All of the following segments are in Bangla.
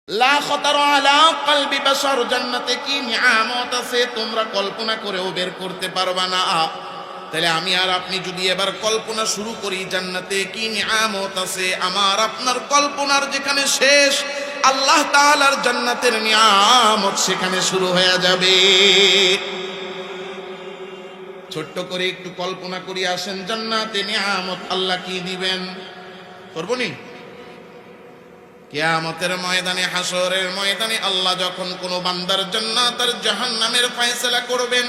লা খাতারা আলা কলবি বাশার, জান্নাতে কি নিয়ামত আছে তোমরা কল্পনা করেও বের করতে পারবা না। তাহলে আমি আর আপনি যদি এবার কল্পনা শুরু করি জান্নাতে কি নিয়ামত আছে, আমার আপনার কল্পনার যেখানে শেষ, আল্লাহ তাআলার জান্নাতের নিয়ামত সেখানে শুরু হয়ে যাবে। ছোট্ট করে একটু কল্পনা করি, আসেন জান্নাতে নিয়ামত আল্লাহ কি দিবেন, করব নি? কিয়ামতের ময়দানে, হাসরের ময়দানে আল্লাহ যখন কোন বান্দার জান্নাত আর জাহান্নামের ফয়সালা করবেন,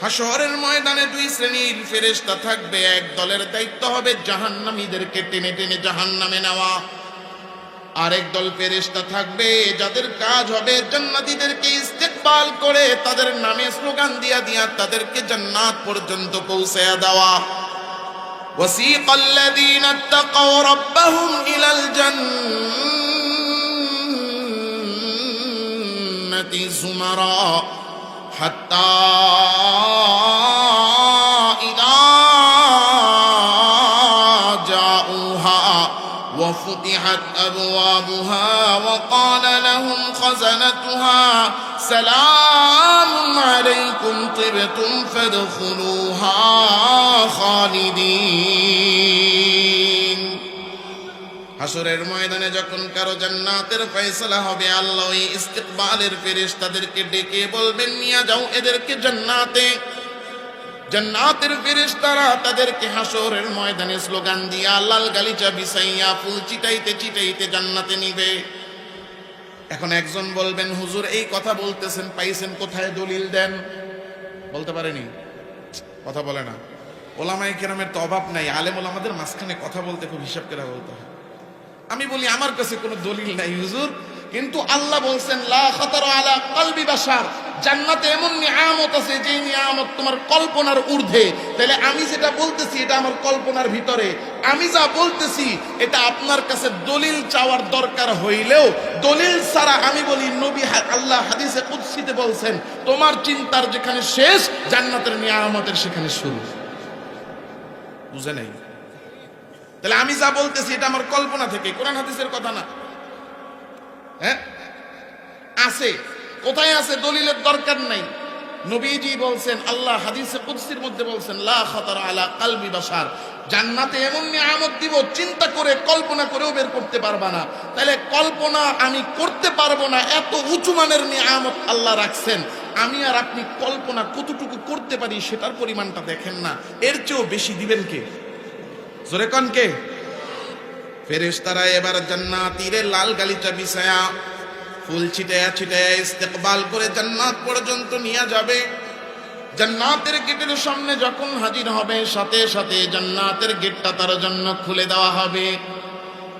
হাসরের ময়দানে দুই শ্রেণীর ফেরেশতা থাকবে। এক দলের দায়িত্ব হবে জাহান্নামীদেরকে টেনে টেনে জাহান্নামে নেওয়া, আরেক দল ফেরেশতা থাকবে যাদের কাজ হবে জান্নাতীদেরকে ইস্তেকবাল করে তাদের নামে স্লোগান দিয়া দিয়া তাদেরকে জান্নাত পর্যন্ত পৌঁছায়া দেওয়া। وسيق الذين اتقوا ربهم إلى الجنة زمرا حتى إذا جاءوها وفتحت أبوابها وقال لهم خزنتها سلام عليكم طبتم فادخلوها খালিদিন। হাসরের ময়দানে যখন কারো জান্নাতের ফয়সালা হবে, আল্লাহ ওই ইস্তিকবালের ফেরেশতাদেরকে ডেকে বলবেন, নিয়ে যাও এদেরকে জান্নাতে। জান্নাতের ফেরেশতারা তাদেরকে হাসরের ময়দানে স্লোগান দিয়া লাল গালিচা বিছাইয়া ফুল চিটাইতে চিটাইতে জান্নাতে নিবে। এখন একজন বলবেন, হুজুর এই কথা বলতেছেন পাইছেন কোথায়, দলিল দেন। বলতে পারেনি, কথা বলে না। ওলামায়ে কেরামের তো অভাব নাই, আলেম ওলামাদের মাঝখানে কথা বলতে খুব হিসাব করে বলতে হয়। আমি বলি আমার কাছে কোনো দলিল নাই হুজুর, কিন্তু আল্লাহ বলছেন লা খাতারা আলা কলবি বাশার, জান্নাতে এমন নিয়ামত আছে যে নিয়ামত তোমার কল্পনার ঊর্ধ্বে। তাহলে আমি যেটা বলতেছি এটা আমার কল্পনার ভিতরে, আমি যা বলতেছি এটা আপনার কাছে দলিল চাওয়ার দরকার হইলেও দলিল ছাড়া আমি বলি, নবী আল্লাহ হাদিসে কুদসিতে বলছেন তোমার চিন্তার যেখানে শেষ জান্নাতের নিয়ামতের সেখানে শুরু। বুঝে নাই? তাহলে আমি যা বলতেছি এটা আমার কল্পনা থেকে, কোরআন হাদিসের কথা না। হ্যাঁ আছে, কোথায় আছে? দলিলের দরকার নাই। নবীজি বলছেন, আল্লাহ হাদিসে কুদসির মধ্যে বলছেন লা খাতারা আলা কলবি বাশার, জান্নাতে এমন নিয়ামত দিব চিন্তা করে কল্পনা করেও বের করতে পারবা না। তাহলে কল্পনা আমি করতে পারবো না, এত উঁচু মানের নিয়ামত আল্লাহ রাখছেন। আমি আর আপনি কল্পনা কতটুকু করতে পারি সেটার পরিমাণটা দেখেন না, এর চেয়েও বেশি দিবেন কে? জোরে কোন কে? ফেরেশতারা এবার জান্নাতীরে লাল গালিচা বিছায়া ফুল ছিটায়া ছিটায়া ইস্তেকবাল করে জান্নাত পর্যন্ত নিয়ে যাবে। জান্নাতের গেটের সামনে যখন হাজির হবে, সাথে সাথে জান্নাতের গেটটা তার জন্য খুলে দেওয়া হবে।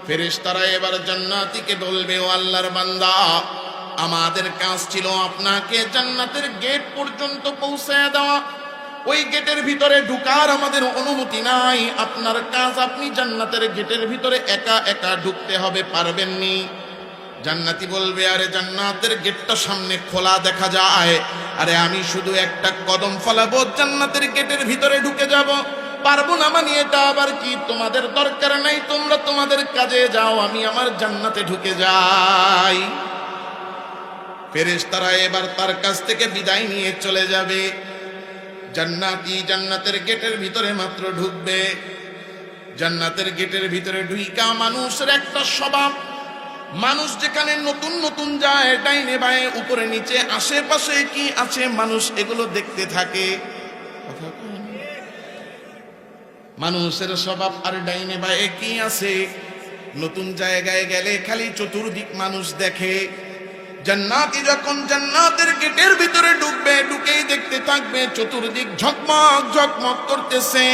ফেরেশতারা এবার জান্নাতীকে বলবে, ও আল্লাহর বান্দা, আমাদের কাজ ছিল আপনাকে জান্নাতের গেট পর্যন্ত পৌঁছায়া দেওয়া, ওই গেটের ভিতরে ঢুকার আমাদের অনুমতি নাই। আপনার কাজ, আপনি জান্নাতের গেটের ভিতরে একা একা ঢুকতে হবে, পারবেননি। জান্নাতি বলবে, আরে জান্নাতের গেটটা সামনে খোলা দেখা যায়, আরে আমি শুধু একটা কদম ফলাবো জান্নাতের গেটের ভিতরে ঢুকে যাব, পারবো না মানে এটা আবার কি? তোমাদের দরকার নাই, তোমরা তোমাদের কাজে যাও, আমি আমার জান্নাতে ঢুকে যাই। ফেরেশতারা এবার তার কাছ থেকে বিদায় নিয়ে চলে যাবে। জান্নাতি জান্নাতের গেটের ভিতরে মাত্র ঢুকবে, জান্নাতের গেটের ভিতরে ঢুইকা মানুষের একটা স্বভাব, মানুষ যেখানে নতুন নতুন যায়, ডাইনে বায়ে উপরে নিচে আশেপাশে কি আছে মানুষ এগুলো দেখতে থাকে। মানুষের স্বভাব, আর ডাইনে বায়ে কি আছে, নতুন জায়গায় গেলে খালি চতুর্দিক মানুষ দেখে। জান্নাতি যখন জান্নাতের গেটের ভিতরে ঢুকবে, ঢুকেই দেখতে থাকবে চতুর্দিক ঝকমক ঝকমক করতেছে।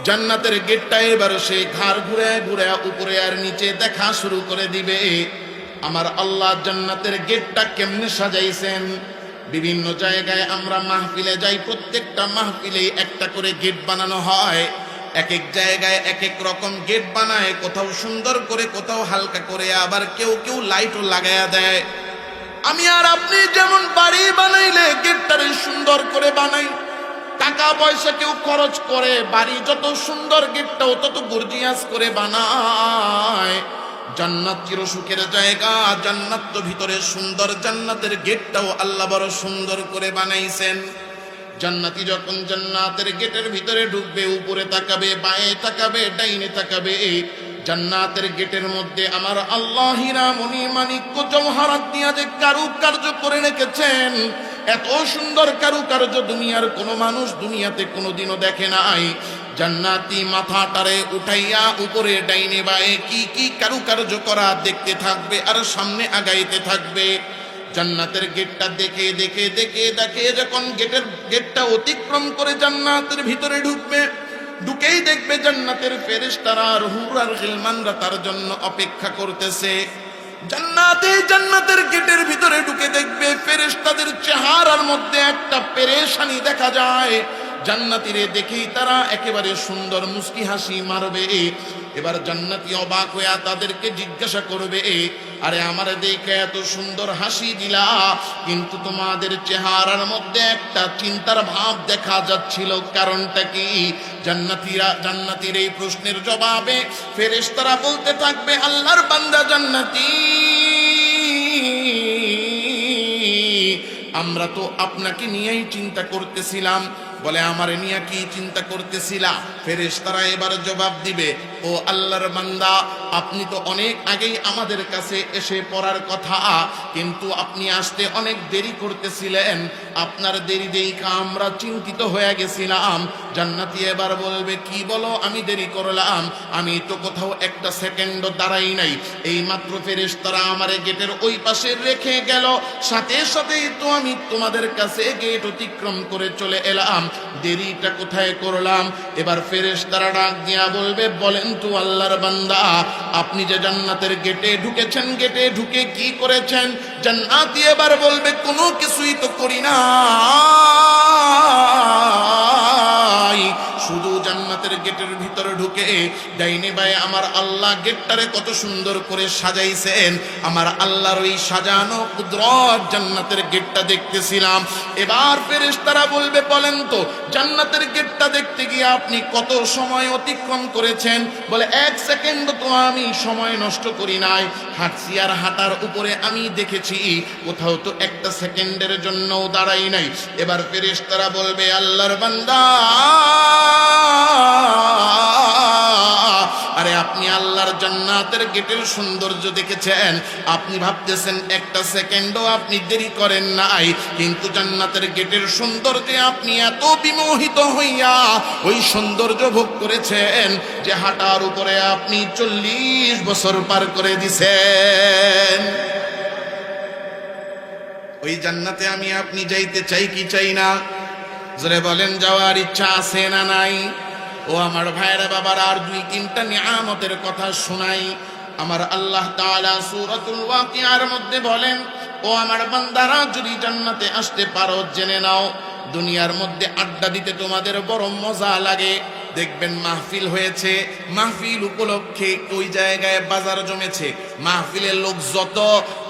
জান্নাতের গেটটা এবার সে ঘাড় ঘুরে ঘুরে উপরে আর নিচে দেখা শুরু করে দিবে। আমার আল্লাহ জান্নাতের গেটটা কেমনে সাজাইছেন। বিভিন্ন জায়গায় আমরা মাহফিলে যাই, প্রত্যেকটা মাহফিলেই একটা করে গেট বানানো হয়, এক এক জায়গায় এক এক রকম গেট বানায়, কোথাও সুন্দর করে কোথাও হালকা করে, আবার কেউ কেউ লাইটও লাগায়া দেয়। আমি আর আপনি যেমন বাড়ি বানাইলে গেটটারে সুন্দর করে বানাই, টাকা পয়সা কেউ খরচ করে বাড়ি যত সুন্দর গেটটাও তত গর্জিয়াস করে বানায়, জান্নাত চিরসুখের জায়গা, জান্নাত তো ভিতরে সুন্দর, জান্নাতের গেটটাও আল্লাহ বড় সুন্দর করে বানাইছেন। জান্নাতি যখন জান্নাতের গেটের ভিতরে ঢুকবে, উপরে তাকাবে, বাঁয়ে তাকাবে, ডাইনে তাকাবে, জান্নাতের গেটের মধ্যে আমার আল্লাহ হীরা মণি মাণিক্য জওহারাত দিয়া যে কারুকার্য করে রেখেছেন, এত সুন্দর কারুকার্য দুনিয়ার কোনো মানুষ দুনিয়াতে কোনোদিনও দেখে নাই। জান্নাতি মাথাটারে উঠাইয়া উপরে ডাইনে বাঁয়ে কি কি কারুকার্য করা দেখতে থাকবে আর সামনে আগাইতে থাকবে। জান্নাতের গেটটা দেখে দেখে দেখে দেখে যখন গেটটা অতিক্রম করে জান্নাতের ভিতরে ঢুকবে, ঢুকেই দেখবে জান্নাতের ফেরেশতারা আর হুর আর গিলমানরা তার জন্য অপেক্ষা করতেছে। জান্নাতের গেটের ভিতরে ঢুকে দেখবে ফেরেশতাদের চেহারার মধ্যে একটা পেরেশানি দেখা যায়। জান্নাতীরে দেখেই তারা একেবারে সুন্দর মুস্কি হাসি মারবে। এবার জান্নাতি অবাক হইয়া তাদেরকে জিজ্ঞাসা করবে, আরে আমার দেখে এত সুন্দর হাসি দিলা, কিন্তু তোমাদের চেহারার মধ্যে একটা চিন্তার ভাব দেখা যাচ্ছিল, কারণটা কি? জান্নাতীর এই প্রশ্নের জবাবে ফেরেশতারা বলতে থাকবে, আল্লাহর বান্দা জান্নাতি, আমরা তো আপনাকে নিয়েই চিন্তা করতেছিলাম। বলে, আমারে নিয়ে কি চিন্তা করতেছিলা? ফেরেশতারা এবার জবাব দিবে, ও আল্লাহর বান্দা, আপনি তো অনেক আগেই আমাদের কাছে এসে পড়ার কথা, কিন্তু আপনি আসতে অনেক দেরি করতেছিলেন, আপনার দেরি দেখা আমরা চিন্তিত হয়ে গেছিলাম। জান্নাতি এবার বলবে, কি বলো আমি দেরি করলাম? আমি তো কোথাও একটা সেকেন্ডও দাঁড়াই নাই, এই মাত্র ফেরেশতারা আমারে গেটের ওই পাশে রেখে গেল, সাথে সাথেই তো আমি তোমাদের কাছে গেট অতিক্রম করে চলে এলাম, দেরিটা কোথায় করলাম? এবার ফেরেশতারা ডাক দিয়া বলবে, বলেন তো আল্লাহর বান্দা, আপনি যে জান্নাতের গেটে ঢুকেছেন, গেটে ঢুকে কি করেছেন? জান্নাতি এবার বলবে, কোনো কিছুই তো করি না, শুধু জান্নাতের গেটের ভিতরে ঢুকে ডাইনে বাঁয়ে আমার আল্লাহ গেটটারে কত সুন্দর করে সাজাইছেন, আমার আল্লাহর ওই সাজানো কুদরত জান্নাতের গেটটা দেখতেছিলাম। এবার ফেরেশতারা বলবে, বলেন তো জান্নাতের গেটটা দেখতে গিয়ে আপনি কত সময় অতিক্রম করেছেন? বলে, 1 সেকেন্ড তো আমি সময় নষ্ট করি নাই, হাঁটছি আর হাঁটার উপরে আমি দেখেছি, কোথাও তো একটা সেকেন্ডের জন্যও দাঁড়াই নাই। এবার ফেরেশতারা বলবে, আল্লাহর বান্দা, আরে আপনি আল্লাহর জান্নাতের গেটের সৌন্দর্য দেখেছেন, আপনি ভাবতেছেন একটা সেকেন্ডও আপনি দেরি করেন নাই, কিন্তু জান্নাতের গেটের সৌন্দর্যে আপনি এত বিমোহিত হইয়া ওই সৌন্দর্য ভোগ করেছেন যে হাঁটার উপরে আপনি 40 বছর পার করে দিছেন। ওই জান্নাতে আমি আপনি যাইতে চাই কি চাই না? জোরে বলেন, যাওয়ার ইচ্ছা আছে না নাই? ও আমার ভাইরা বাবার, আর 2-3টা নিয়ামতের কথা শোনাই। আমার আল্লাহ তাআলা সূরাতুল ওয়াকিয়ার মধ্যে বলেন, ও আমার বান্দারা, যদি জান্নাতে আসতে পারো জেনে নাও, দুনিয়ার মধ্যে আড্ডা দিতে তোমাদের বড় মজা লাগে। দেখবেন মাহফিল হয়েছে, মাহফিল উপলক্ষে ওই জায়গায় বাজার জমেছে, মাহফিলের লোক যত,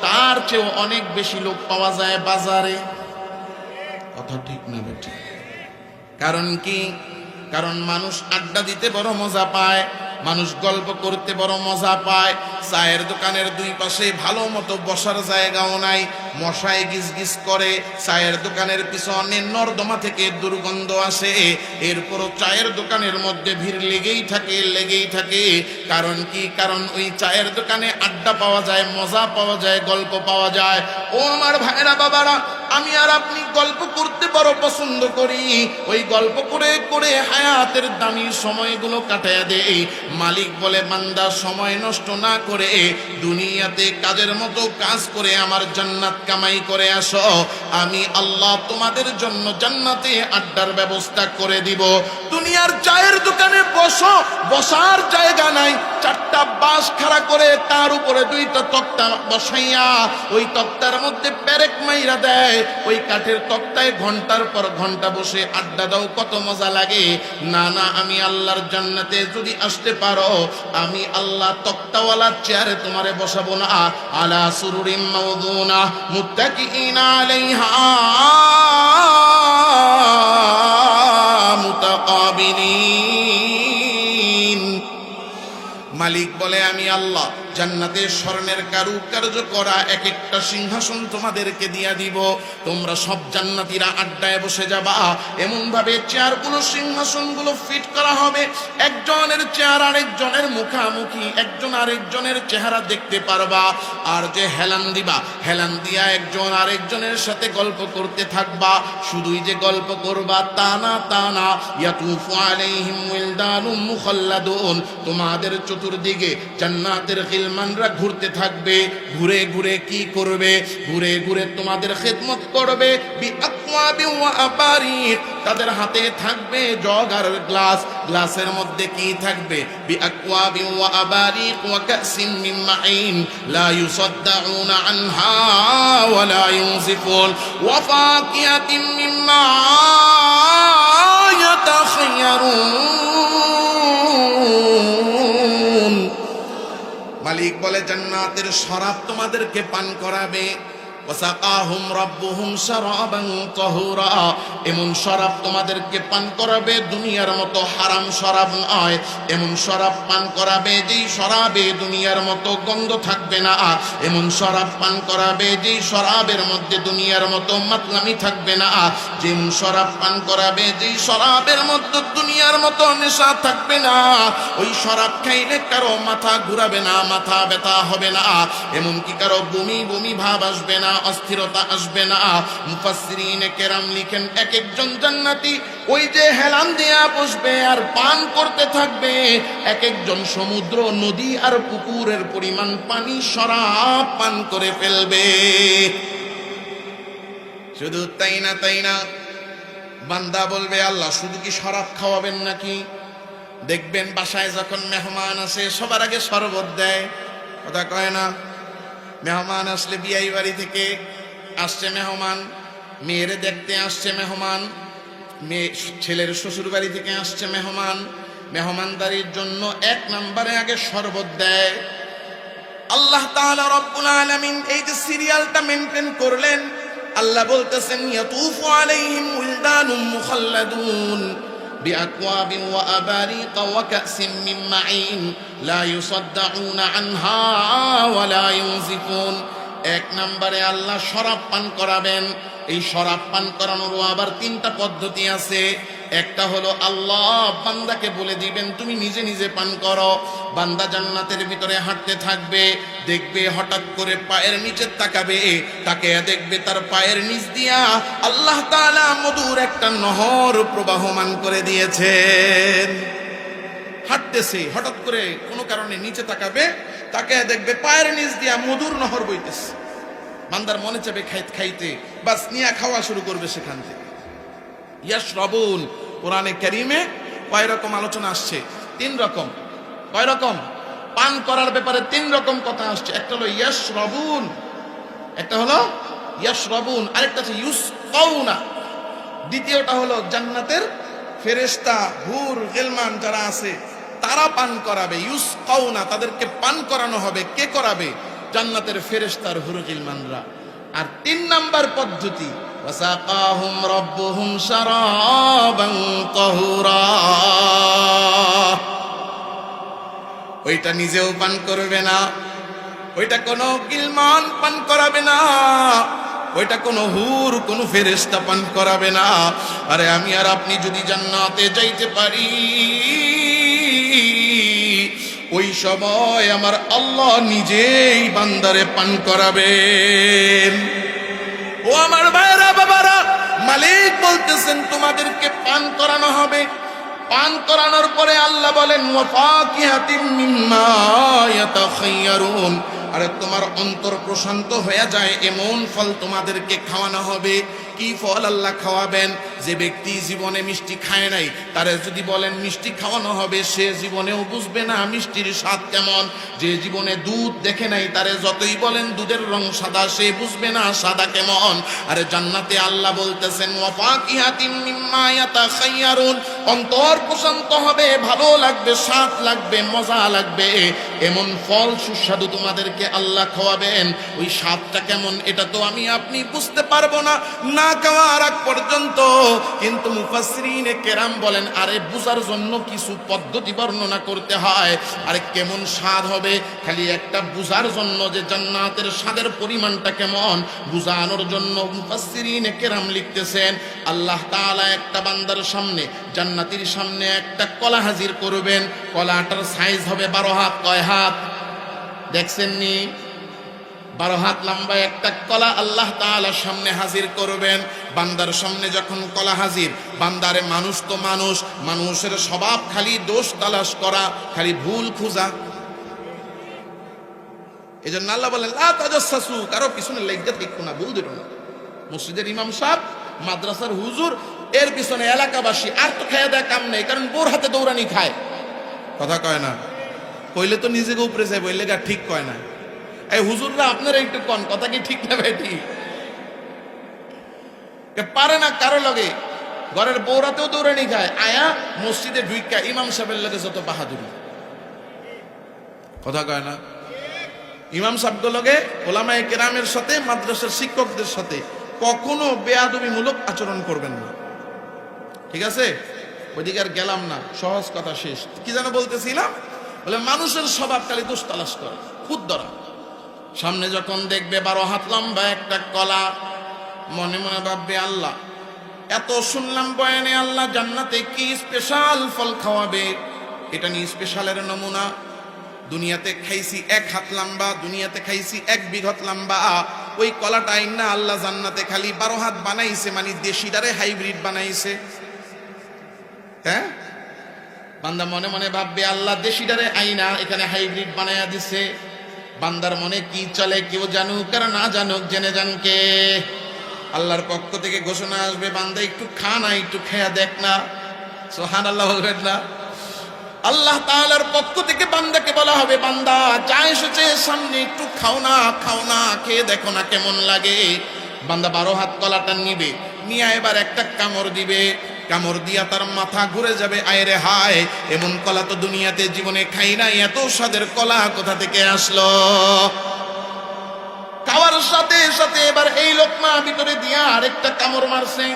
তার চেয়েও অনেক বেশি লোক পাওয়া যায় বাজারে। কথা ঠিক না বেঠিক? কারণ কি? কারণ মানুষ আড্ডা দিতে বড় মজা পায়, মানুষ গল্প করতে বড় মজা পায়। চায়ের দোকানের 2 পাশে ভালো মতো বসার জায়গাও নাই, মশায় গিজ গিজ করে, চায়ের দোকানের পিছনে নর্দমা থেকে দুর্গন্ধ আসে, এরপরও চায়ের দোকানের মধ্যে ভিড় লেগেই থাকে। কারণ কি? কারণ ওই চায়ের দোকানে আড্ডা পাওয়া যায়, মজা পাওয়া যায়, গল্প পাওয়া যায়। ও আমার ভাইরা বাবারা, আমি আর আপনি গল্প করতে বড় পছন্দ করি, ওই গল্প করে করে হায়াতের দামি সময়গুলো কাটায়া দেই। মালিক বলে, বান্দা সময় নষ্ট না করে দুনিয়াতে কাজের মতো কাজ করে আমার জান্নাত কামাই করে আসো, আমি আল্লাহ তোমাদের জন্য জান্নাতে আড্ডার ব্যবস্থা করে দিব। দুনিয়ার চায়ের দোকানে বসো, বসার জায়গা নাই, 4টা বাঁশ খাড়া করে তার উপরে 2টা তক্তা বসাইয়া ওই তক্তার মধ্যে পেরেক মাইরা দেয়, ওই কাঠের তক্তায় ঘন্টার পর ঘন্টা বসে আড্ডা দাও, কত মজা লাগে। না না, আমি আল্লাহর জান্নাতে যদি আসতে পারো, আমি আল্লাহ তক্তাওয়ালা চেয়ারে তোমারে বসাবো না, আলা সুরুরিম মাউদুনা মুত্তাকিইনা আলাইহা মুতাকাবিলিন। মালিক বলে, আমি আল্লাহ জান্নাতে স্বর্ণের কারুকার্য করা এক একটা সিংহাসন তোমাদেরকে দিয়া দিব। তোমরা সব জান্নাতীরা আড্ডায় বসে যাবা। এমন ভাবে চেয়ারগুলো, সিংহাসনগুলো ফিট করা হবে, একজনের চেয়ার আরেকজনের মুখামুখি, একজন আরেকজনের চেহারা দেখতে পারবা। আর যে হেলান দিবা, হেলান দিয়া একজন আরেকজনের সাথে গল্প করতে থাকবা। শুধুই যে গল্প করবা তা না, তা না। ইয়াতুফু আলাইহিম ওয়ালদানুম মুখাল্লাদুন, তোমাদের চতুর্দিকে জান্নাতের গিলমানরা ঘুরতে থাকবে। ঘুরে ঘুরে কি করবে? ঘুরে ঘুরে তোমাদের খেদমত করবে। বিআকওয়াবি ওয়া আবারিক, তাদের হাতে থাকবে জগ আর গ্লাস। গ্লাসের মধ্যে কি থাকবে? বিআকওয়াবি ওয়া আবারিক ওয়া কাসিম মিন মাইন লা ইউসাদ্দাউনা আনহা ওয়া লা ইউনজিফুন ওয়া ফাকিহাতিন মিম্মা ইয়াতাখায়্যারুন। মালিক বলে জান্নাতের শরাব তোমাদেরকে পান করাবে। ওয়াসাকাহুম রাব্বুহুম শারাবান তাহুরা, এমন শরাব তোমাদেরকে পান করাবে, দুনিয়ার মতো হারাম শরাব নয়। এমন শরাব পান করাবে যেই শরাবে দুনিয়ার মতো গন্ধ থাকবে না। এমন শরাব পান করাবে যেই শরাবের মধ্যে দুনিয়ার মতো মাতলামি থাকবে না। যেমন শরাব পান করাবে যেই শরাবের মধ্যে দুনিয়ার মতো নেশা থাকবে না। ওই শরাব খাইলে কারো মাথা ঘুরাবে না, মাথা ব্যথা হবে না, এমনকি কারো বমি বমি ভাব আসবে না, অস্থিরতা আসবে না। মুফাসসিরিনে কেরাম লিখেন, এক একজন জান্নাতি ওই যে হেলান দিয়া বসবে আর পান করতে থাকবে, এক একজন সমুদ্র, নদী আর পুকুরের পরিমাণ পানি শরাব পান করে ফেলবে। শুধু তাই না, তাই না, বান্দা বলবে আল্লাহ শুধু কি শরাব খাওয়াবেন নাকি? দেখবেন বাসায় যখন মেহমান আসে সবার আগে শরবত দেয়, কথা কয় না? মেহমান আসলে, বিয়াই বাড়ি থেকে আসছে মেহমান, মেয়েরে দেখতে আসছে মেহমান, মেয়ে ছেলের শ্বশুর বাড়ি থেকে আসছে মেহমান, মেহমানদারির জন্য এক নম্বরে আগে শরবত দেয়। আল্লাহ তাআলা রব্বুল আলামিন এই যে সিরিয়ালটা মেনটেন করলেন, আল্লাহ বলতেছেন ইয়াতুফু আলাইহিম উলদানুম মুখাল্লাদুন বিআকওয়াবি ওয়া আবারিক ওয়া কাসিম মিন মাইন লা ইউসাদ্দাউনা আনহা ওয়া লা ইউনজিফুন। এক নম্বরে আল্লাহ শরাব পান করাবেন। এই শরাব পান করানোরও আবার তিনটা পদ্ধতি আছে। একটা হলো আল্লাহ বান্দাকে বলে দিবেন তুমি নিজে নিজে পান করো। বান্দা জান্নাতের ভিতরে হাঁটতে থাকবে, দেখবে হঠাৎ করে পায়ের নিচে তাকাবে, তাকে দেখবে তার পায়ের নিচ দিয়া আল্লাহ তাআলা মধুর একটা নহর প্রবাহমান করে দিয়েছেন। হাঁটতেছে, হঠাৎ করে কোনো কারণে নিচে তাকাবে, তাকে দেখবে পায়ের নিচ দিয়া মধুর নহর বইতেছে। বান্দার মনে চাবে খাইতে খাইতে, বাস নিয়া খাওয়া শুরু করবে সেখান থেকে। ইয়াশরাবুন, কোরআনে কারীমে কয় রকম আলোচনা আসছে? তিন রকম। কয় রকম? পান করার ব্যাপারে তিন রকম কথা আসছে। একটা হলো ইয়াশরাবুন, একটা হলো ইয়াশরাবুন, আরেকটা হচ্ছে ইউসকাউনা। দ্বিতীয়টা হলো জান্নাতের ফেরেশতা, হুর, গিলমান যারা আছে তারা পান করাবে। ইউসকাউনা, তাদেরকে পান করানো হবে। কে করাবে? জান্নাতের ফেরেশতার, হুর, গিলমানরা। আর তিন নাম্বার পদ্ধতি ওয়াসাকাহুম রাব্বুহুম শারাবান তাহুরা, ওইটা নিজেও পান করবে না, ওইটা কোনো গিলমান পান করাবে না, ওইটা কোনো হুর, কোনো ফেরেশতা পান করাবে না। আরে আমি আর আপনি যদি জান্নাতে যাইতে পারি, ওই সময় আমার আল্লাহ নিজেই বান্দারে পান করাবেন। ও আমার ভাইরা, বাবারা, মালিক বলতেছেন তোমাদেরকে পান করানো হবে। পান করানোর পরে আল্লাহ বলেন ওয়া ফাকিহাতিম মিম্মা ইয়াতাখায়্যারুন, আরে তোমার অন্তর প্রশান্ত হয়ে যায় এমন ফল তোমাদেরকে খাওয়ানো হবে। কি ফল আল্লাহ খাওয়াবেন? যে ব্যক্তি জীবনে মিষ্টি খায় নাই, তারে যদি বলেন মিষ্টি খাওয়ানো হবে, সে জীবনেও বুঝবে না মিষ্টির স্বাদ কেমন। যে জীবনে দুধ দেখে নাই, তারে যতই বলেন দুধের রং সাদা, সে বুঝবে না সাদা কেমন। আরে জান্নাতে আল্লাহ বলতেছেন ওয়া ফাকিহাতিম মিম্মা ইয়াতাখায়্যারুন, অন্তর প্রশান্ত হবে, ভালো লাগবে, স্বাদ লাগবে, মজা লাগবে, এমন ফল সুস্বাদু তোমাদেরকে আল্লাহ খাওয়াবেন। ওই স্বাদটা কেমন এটা তো আমি আপনি বুঝতে পারবো না, না খাওয়ার আগ পর্যন্ত। কিন্তু মুফাসসিরিনে কেরাম বলেন আরে বুঝার জন্য কিছু পদ্ধতি বর্ণনা করতে হয়। আরে কেমন স্বাদ হবে খালি একটা বুঝার জন্য, যে জান্নাতের স্বাদের পরিমাণটা কেমন বুঝানোর জন্য মুফাসসিরিনে কেরাম লিখতেছেন আল্লাহ তাআলা একটা বান্দার সামনে, জান্নাতীর সামনে একটা কলা হাজির করবেন। কলাটার সাইজ হবে 12 হাত। কয় হাত দেখছেন নি? 12 হাত লম্বা একটা কলা আল্লাহ তাআলা সামনে হাজির করবেন। বান্দার সামনে যখন কলা হাজির, বান্দারে মানুষ তো মানুষ, মানুষের স্বভাব খালি দোষ তালাশ করা, খালি ভুল খোঁজা। এই জন্য আল্লাহ বলেন লা তাজাসসু, কারো পিছনে লেগে দেখো না, ভুল দিও না। মসজিদের ইমাম সাহেব, মাদ্রাসার হুজুর, এর পিছনে এলাকাবাসী আর তো খেয়ে দেয় কাম নেই, কারণ বোর হাতে দৌড়ানি খায়। কথা কয় না, কইলে তো নিজেকে উপরে যায়, বললে গা ঠিক কয় না। এই হুজুররা আপনারা একটু কন, কথা কি ঠিক না ভাই? ঠিক পারে না কারো লগে, ঘরের বৌরাতেও দৌড়ানি খায়, আয়া মসজিদে ঢুইকা ইমাম সাহেবের লগে যত বাহাদুরি। কথা কয় না? ইমাম সাহেবগুলো লগে ওলামায়ে কেরামের সাথে, মাদ্রাসার শিক্ষকদের সাথে কখনো বেয়াদবিমূলক আচরণ করবেন না, ঠিক আছে? ওইদিকে আর গেলাম না, সহজ কথা শেষ। কি যেন বলতেছিলাম? বলে মানুষের স্বভাব খালি দোষ তালাশ করে, খুদ ধরা। সামনে যখন দেখবে 12 হাত লম্বা একটা কলা, মনে মনে ভাববে আল্লাহ এত শুনলাম বয়ানে, আল্লাহ জান্নাতে কি স্পেশাল ফল খাওয়াবে, এটা নিয়ে স্পেশালের নমুনা। দুনিয়াতে খাইছি 1 হাত লম্বা, দুনিয়াতে খাইছি 1 বিঘত লম্বা, ওই কলাটাই না আল্লাহ জান্নাতে খালি 12 হাত বানাইছে, মানে দেশিদারে হাইব্রিড বানাইছে। হ্যাঁ, বান্দা মনে মনে ভাববে আল্লাহ দেশিদারে আইনা এখানে হাইব্রিড বানায়া দিছে। বান্দার মনে কি চলে কেউ জানুক আর না জানুক, জেনে জানকে আল্লাহর পক্ষ থেকে ঘোষণা আসবে, বান্দা একটু খা না, একটু খেয়া দেখ না। সুবহানাল্লাহ বলবেন না? আল্লাহ তাআলার পক্ষ থেকে বান্দাকে বলা হবে, বান্দা যা এসেছে সামনে একটু খাও না, খাও না, খেয়ে দেখো না কেমন লাগে। বান্দা 12 হাত কলাটা নিবে, নিয়ে এবার একটা কামড় দিবে। কামড় দিয়া তার মাথা ঘুরে যাবে, আয়রে হায় এমন কলা তো দুনিয়াতে জীবনে খাই নাই, এত স্বাদের কলা কোথা থেকে আসলো? খাওয়ার সাথে সাথে এবার এই লোকমা ভিতরে দিয়া আরেকটা কামড় মারছে।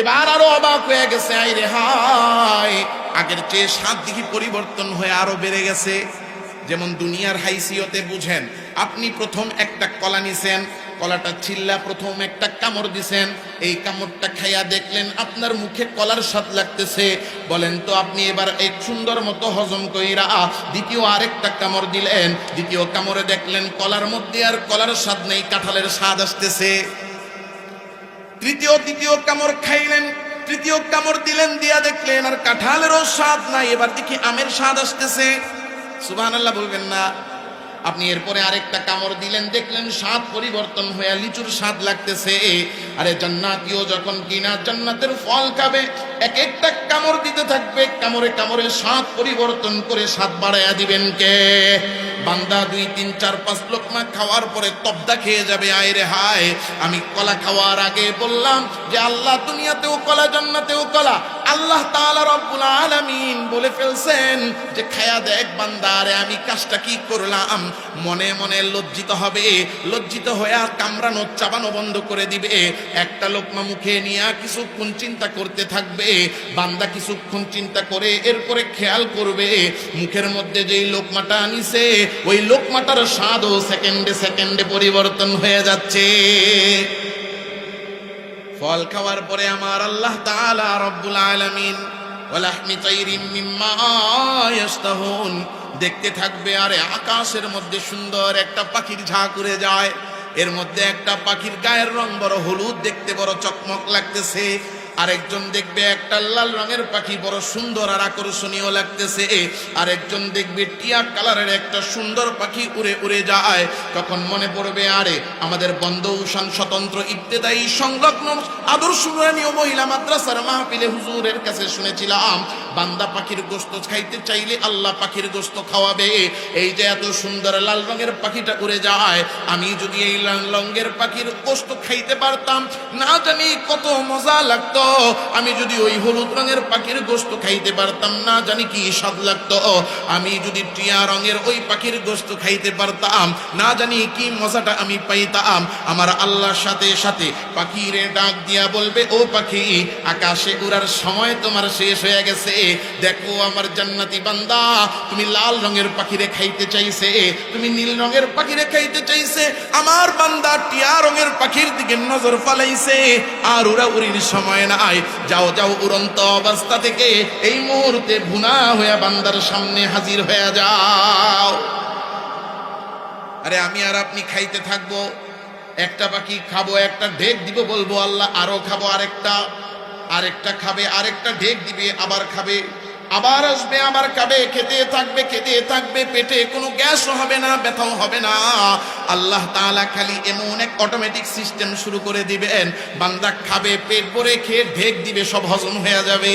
এবার আরো অবাক হয়ে গেছে, আইরে হায় আগের চেয়ে স্বাদ দেখি পরিবর্তন হয়ে আরো বেড়ে গেছে। যেমন দুনিয়ার হাইসিয়তে বুঝেন, আপনি প্রথম একটা কলা নিছেন, কলাটা ছিল্লা প্রথম একটা কামড় দিছেন, এই কামড়টা খাইয়া দেখলেন আপনার মুখে কলার স্বাদ লাগতেছে। বলেন তো আপনি এবার এক সুন্দর মতো হজম কইরা দ্বিতীয় আরেকটা কামড় দিলেন, দ্বিতীয় কামড়ে দেখলেন কলার মধ্যে আর কলার স্বাদ নেই, কাঁঠালের স্বাদ আসতেছে। তৃতীয় কামড় খাইলেন, তৃতীয় কামড় দিলেন, দিয়া দেখলেন আর কাঁঠালেরও স্বাদ নাই, এবার দেখি আমের স্বাদ আসতেছে। সুবহানাল্লাহ বলবেন না? আপনি এরপরে আরেকটা কামড় দিলেন, দেখলেন স্বাদ পরিবর্তন হয়ে লিচুর স্বাদ লাগতেছে। আরে জান্নাতীয় যখন কিনা জান্নাতের ফল খাবে, এক একটা কামড় দিতে থাকবে, কামড়ে কামড়ে স্বাদ পরিবর্তন করে স্বাদ বাড়াইয়া দিবেন কে? বান্দা 2, 3, 4, 5 লোকমা খাওয়ার পরে তবদা খেয়ে যাবে, আয়রে হায় আমি কলা খাওয়ার আগে বললাম যে আল্লাহ দুনিয়াতেও কলা, জান্নাতেও কলা। আল্লাহ তাআলা রব্বুল আলামিন বলে ফেলছেন যে খায়া দেখ বান্দা, আরে আমি কাজটা কি করলাম। মনে মনে লজ্জিত হবে, লজ্জিত হয়ে কামড়ানো চাবানো বন্ধ করে দিবে। একটা লোকমা মুখে নিয়ে কিছুক্ষণ চিন্তা করতে থাকবে। বান্দা কিছুক্ষণ চিন্তা করে এরপরে খেয়াল করবে মুখের মধ্যে যেই লোকমাটা আনিছে, ওই লোকমাটার স্বাদও সেকেন্ডে সেকেন্ডে পরিবর্তন হয়ে যাচ্ছে। ফল খাওয়ার পরে আমার আল্লাহ তাআলা রব্বুল আলামিন ওয়ালাহমি তাইরিম মিম্মা ইয়াশতাহুন দেখতে থাকবে। আরে আকাশের মধ্যে সুন্দর একটা পাখির ঝাঁক উড়ে যায়, এর মধ্যে একটা পাখির গায়ের রং বড় হলুদ, দেখতে বড় চকমক লাগতেছে। আরেকজন দেখবে একটা লাল রঙের পাখি, বড় সুন্দর আর আকর্ষণীয় লাগতেছে। আরেকজন দেখবে টিয়া কালারের একটা সুন্দর পাখি উড়ে উড়ে যায়। তখন মনে পড়বে, আরে আমাদের বন্ধ উষান স্বতন্ত্র ইবতেদায়ী সংলগ্ন আদর্শ নুরানী মহিলা মাদ্রাসার মাহফিলে হুজুরের কাছে শুনেছিলাম বান্দা পাখির গোশত খাইতে চাইলে আল্লাহ পাখির গোশত খাওয়াবে। এই যে এত সুন্দর লাল রঙের পাখিটা উড়ে যায়, আমি যদি এই লাল রঙের পাখির গোশত খাইতে পারতাম না জানি কত মজা লাগতো। আমি যদি ওই হলুদ রঙের পাখির গোশত খাইতে পারতাম না জানি কি স্বাদ লাগতো। আমি যদি টিয়া রঙের ওই পাখির গোশত খাইতে পারতাম না জানি কি মজাটা আমি পাইতাম। আমার আল্লাহর সাথে সাথে পাখিরে ডাক দিয়া বলবে, ও পাখি, আকাশে উড়ার সময় তোমার শেষ হয়ে গেছে। দেখো আমার জান্নাতি বান্দা, তুমি লাল রঙের পাখিরে খাইতে চাইছে, তুমি নীল রঙের পাখিরে খাইতে চাইছে, আমার বান্দা টিয়া রঙের পাখির দিকে নজর ফালাইছে। আর উড়াউড়ির সময় নাই, যাও যাও উড়ন্ত অবস্থা থেকে এই মুহূর্তে ভুনা হয়ে বান্দার সামনে হাজির হয়ে যাও। আরে আমি আর আপনি খাইতে থাকবো, একটা পাখি খাবো, একটা ঢেক দিব, বলবো আল্লাহ আরো খাবো, আরেকটা খাবে, আরেকটা ঢেক দিবে, আবার খাবে, আবার আসবে, আবার খাবে, খেতে থাকবে, পেটে কোনো গ্যাসও হবে না, ব্যথাও হবে না। আল্লাহ তাআলা খালি এমন এক অটোমেটিক সিস্টেম শুরু করে দিবেন, বান্দা খাবে, পেট ভরে খেয়ে ঢেক দিবে, সব হজম হয়ে যাবে।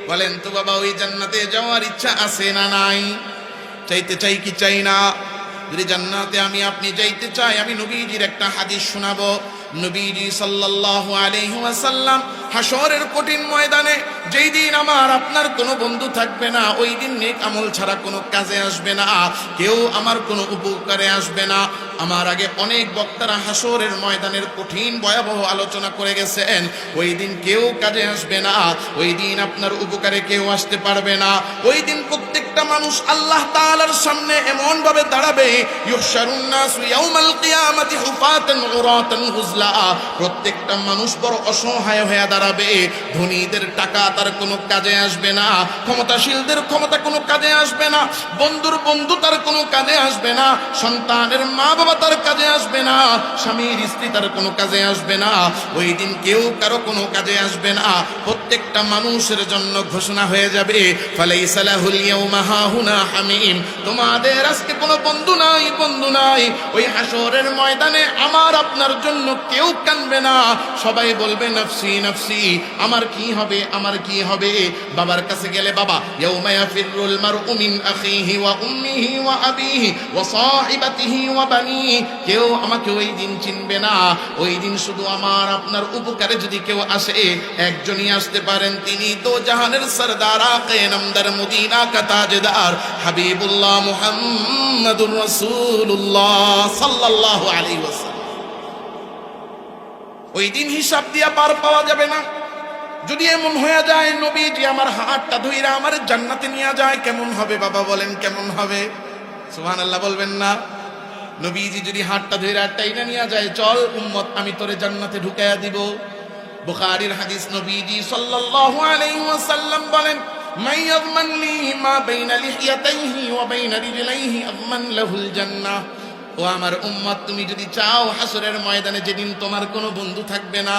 বলেন তো বাবা, ওই জান্নাতে যাওয়ার ইচ্ছা আছে না নাই? চাইতে চাই কি চাই না? যদি জান্নাতে আমি আপনি যাইতে চাই, আমি নবীজির একটা হাদিস শোনাবো। নবীজি সাল্লাল্লাহু আলাইহি ওয়াসাল্লাম হাশরের কঠিন ময়দানে, যেই দিন আমার আপনার কোনো বন্ধু থাকবে না, ওই দিন নেক আমল ছাড়া কোনো কাজে আসবে না, কেউ আমার কোনো উপকারে আসবে না। আমার আগে অনেক বক্তারা হাশরের ময়দানের কঠিন ভয়াবহ আলোচনা করে গেছেন। ওই দিন কেউ কাজে আসবে না, ওই দিন আপনার উপকারে কেউ আসতে পারবে না। ওই দিন প্রত্যেকটা মানুষ আল্লাহ তাআলার সামনে এমন ভাবে দাঁড়াবে, ইউহশারুন নাসু ইয়াউমাল কিয়ামাতি হুফাতান উরাতান গুজলা। প্রত্যেকটা মানুষ বড় অসহায় হয়ে দাঁড়াবে। ধনীদের টাকা তার কোনো কাজে আসবে না, ক্ষমতাশীলদের ক্ষমতা কোনো কাজে আসবে না, বন্ধুর বন্ধু তার কোনো কাজে আসবে না, সন্তানের মা বাবা তার কাজে আসবে না, স্বামীর স্ত্রী তার কোনো কাজে আসবে না। ওই দিন কেউ কারো কোনো কাজে আসবে না। প্রত্যেকটা মানুষের জন্য ঘোষণা হয়ে যাবে, ফালাইসা লাহুল ইয়াউমা হাহুনা হামিম। তোমাদের আজকে কোনো বন্ধু নাই। ওই হাশরের ময়দানে আমার আপনার জন্য কেউ কাঁদবে না, সবাই বলবে নাফসি নাফসি, আমার কি হবে। বাবার কাছে গেলে বাবা, ইয়াউমা ইয়াফিরুল মারউ মিন আখিহি ওয়া উম্মিহি ওয়া আবিহি ওয়া সাহিবাতিহি ওয়া বানি। কেউ আমাকে ওই দিন চিনবে না। ওই দিন শুধু আমার আপনার উপকারে যদি কেউ আসে, একজনই আসতে পারেন, তিনি তো জাহানের সরদার, আকে নামদার, মদিনা কা তাজদার, হাবিবুল্লাহ মুহাম্মাদুর রাসূলুল্লাহ সাল্লাল্লাহু আলাইহি ওয়াসাল্লাম। ওই দিন হিসাব দিয়া পার পাওয়া যাবে না। যদি এমন হয়ে যায় নবীজি আমার হাতটা ধইরা আমার জান্নাতে নিয়ে যায়, কেমন হবে বাবা? বলেন কেমন হবে? সুবহানাল্লাহ বলবেন না? নবীজি যদি হাতটা ধইরা টাইনা নিয়ে যায়, চল উম্মত, আমি তোরে জান্নাতে ঢুকাইয়া দিব। বুখারীর হাদিস, নবীজি সাল্লাল্লাহু আলাইহি ওয়াসাল্লাম বলেন, মান ইয়াযমান লি মা বাইনা লিহিয়াতাইহি ওয়া বাইনা রিজলাইহি আযমান লাহুল জান্নাহ। ও আমার উম্মত, তুমি যদি চাও হাশরের ময়দানে যেদিন তোমার কোনো বন্ধু থাকবে না,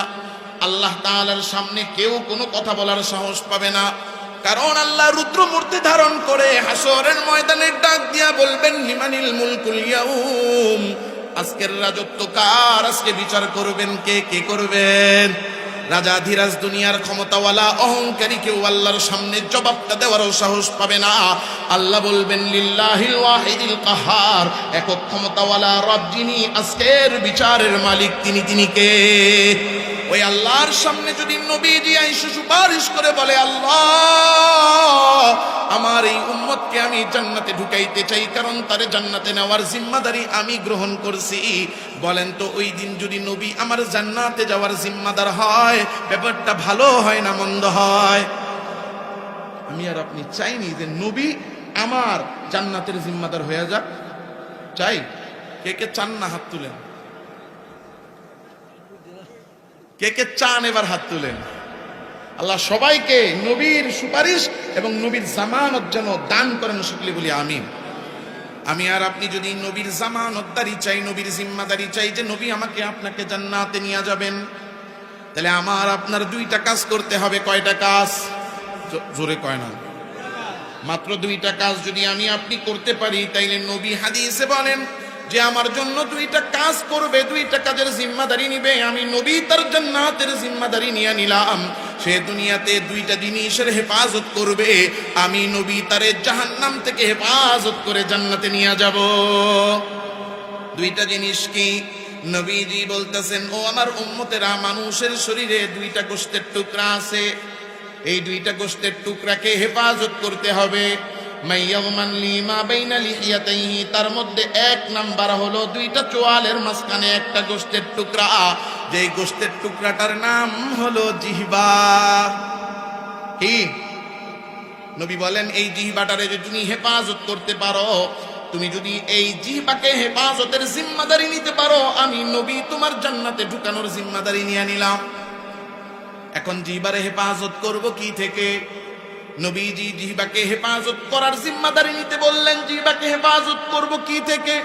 আল্লাহ তাআলার সামনে কেউ কোনো কথা বলার সাহস পাবে না, কারণ আল্লাহ রুদ্র মূর্তি ধারণ করে হাশরের ময়দানে ডাক দিয়া বলবেন, লিমানিল মুলকুল ইয়াউম, আজকের রাজত্ব কার? আজকে বিচার করবেন কে করবেন? রাজাধিরাজ দুনিয়ার ক্ষমতাওয়ালা অহংকারী কেউ আল্লাহর সামনে জবাবটা দেওয়ারও সাহস পাবে না। আল্লাহ বলবেন, লিল্লাহিল ওয়াহিদিল কাহার, একক ক্ষমতাওয়ালা রব যিনি আজকের বিচারের মালিক, তিনি কে? ওই আল্লাহর সামনে যদি নবীজি আইসা সুপারিশ করে বলে, আল্লাহ আমার এই উম্মতকে আমি জান্নাতে ঢুকাইতে চাই, কারণ তারে জান্নাতে নেওয়ার জিম্মাদারি আমি গ্রহণ করছি। বলেন তো, ওই দিন যদি নবী আমার জান্নাতে যাওয়ার জিম্মাদার হয়, ব্যাপারটা ভালো হয় না মন্দ হয়? আমি আর আপনি চাইনি যে নবী আমার জান্নাতের জিম্মাদার হয়ে যাক। চাই? কে চান না? হাত তুলেন। কে চান? এবার হাত তুলেন। আল্লাহ সবাইকে নবীর সুপারিশ এবং নবীর জামানত যেন দান করেন, সকলে বলি আমিন। আমি আর আপনি যদি নবীর জামানতদারি চাই, নবীর জিম্মাদারি চাই যে নবী আমাকে আপনাকে জান্নাতে নিয়ে যাবেন, তাহলে আমার আপনার দুইটা কাজ করতে হবে। কয়টা কাজ? জোরে কয় না, মাত্র দুইটা কাজ যদি আমি আপনি করতে পারি, তাইলে নবী হাদিসে বলেন, যে আমার জন্য দুইটা কাজ করবে, দুইটা কাজের জিম্মাদারি নিবে, আমি নবী তার জান্নাতের জিম্মাদারি নিয়ে নিলাম। সে দুনিয়াতে দুইটা জিনিসের হেফাজত করবে, আমি নবী তারে জাহান্নাম থেকে হেফাজত করে জান্নাতে নিয়ে যাব। দুইটা জিনিস কি? নবীজি বলতেছেন, ও আমার উম্মতেরা, মানুষের শরীরে দুইটা গোশতের টুকরা আছে, এই দুইটা গোশতের টুকরাকে হেফাজত করতে হবে। মাইয়ামান লিমা বাইনা লিহিয়াতাইহি, তার মধ্যে এক নাম্বার হলো দুইটা চোয়ালের মাঝখানে একটা গোশতের টুকরা, যেই গোশতের টুকরাটার নাম হলো জিহ্বা। কি নবী বলেন, এই জিহ্বাটারে যদি তুমি হেফাজত করতে পারো, তুমি যদি এই জিহ্বাকে হেফাজতের জিম্মাদারি নিতে পারো, আমি নবী তোমার জান্নাতে ঢুকানোর জিম্মাদারি নিয়ে নিলাম। এখন জিহ্বারে হেফাজত করব কি থেকে? নবীজি জিহ্বাকে হেফাজত করার জিম্মাদারি নিতে বললেন। জিহ্বাকে হেফাজত করব কি থেকে?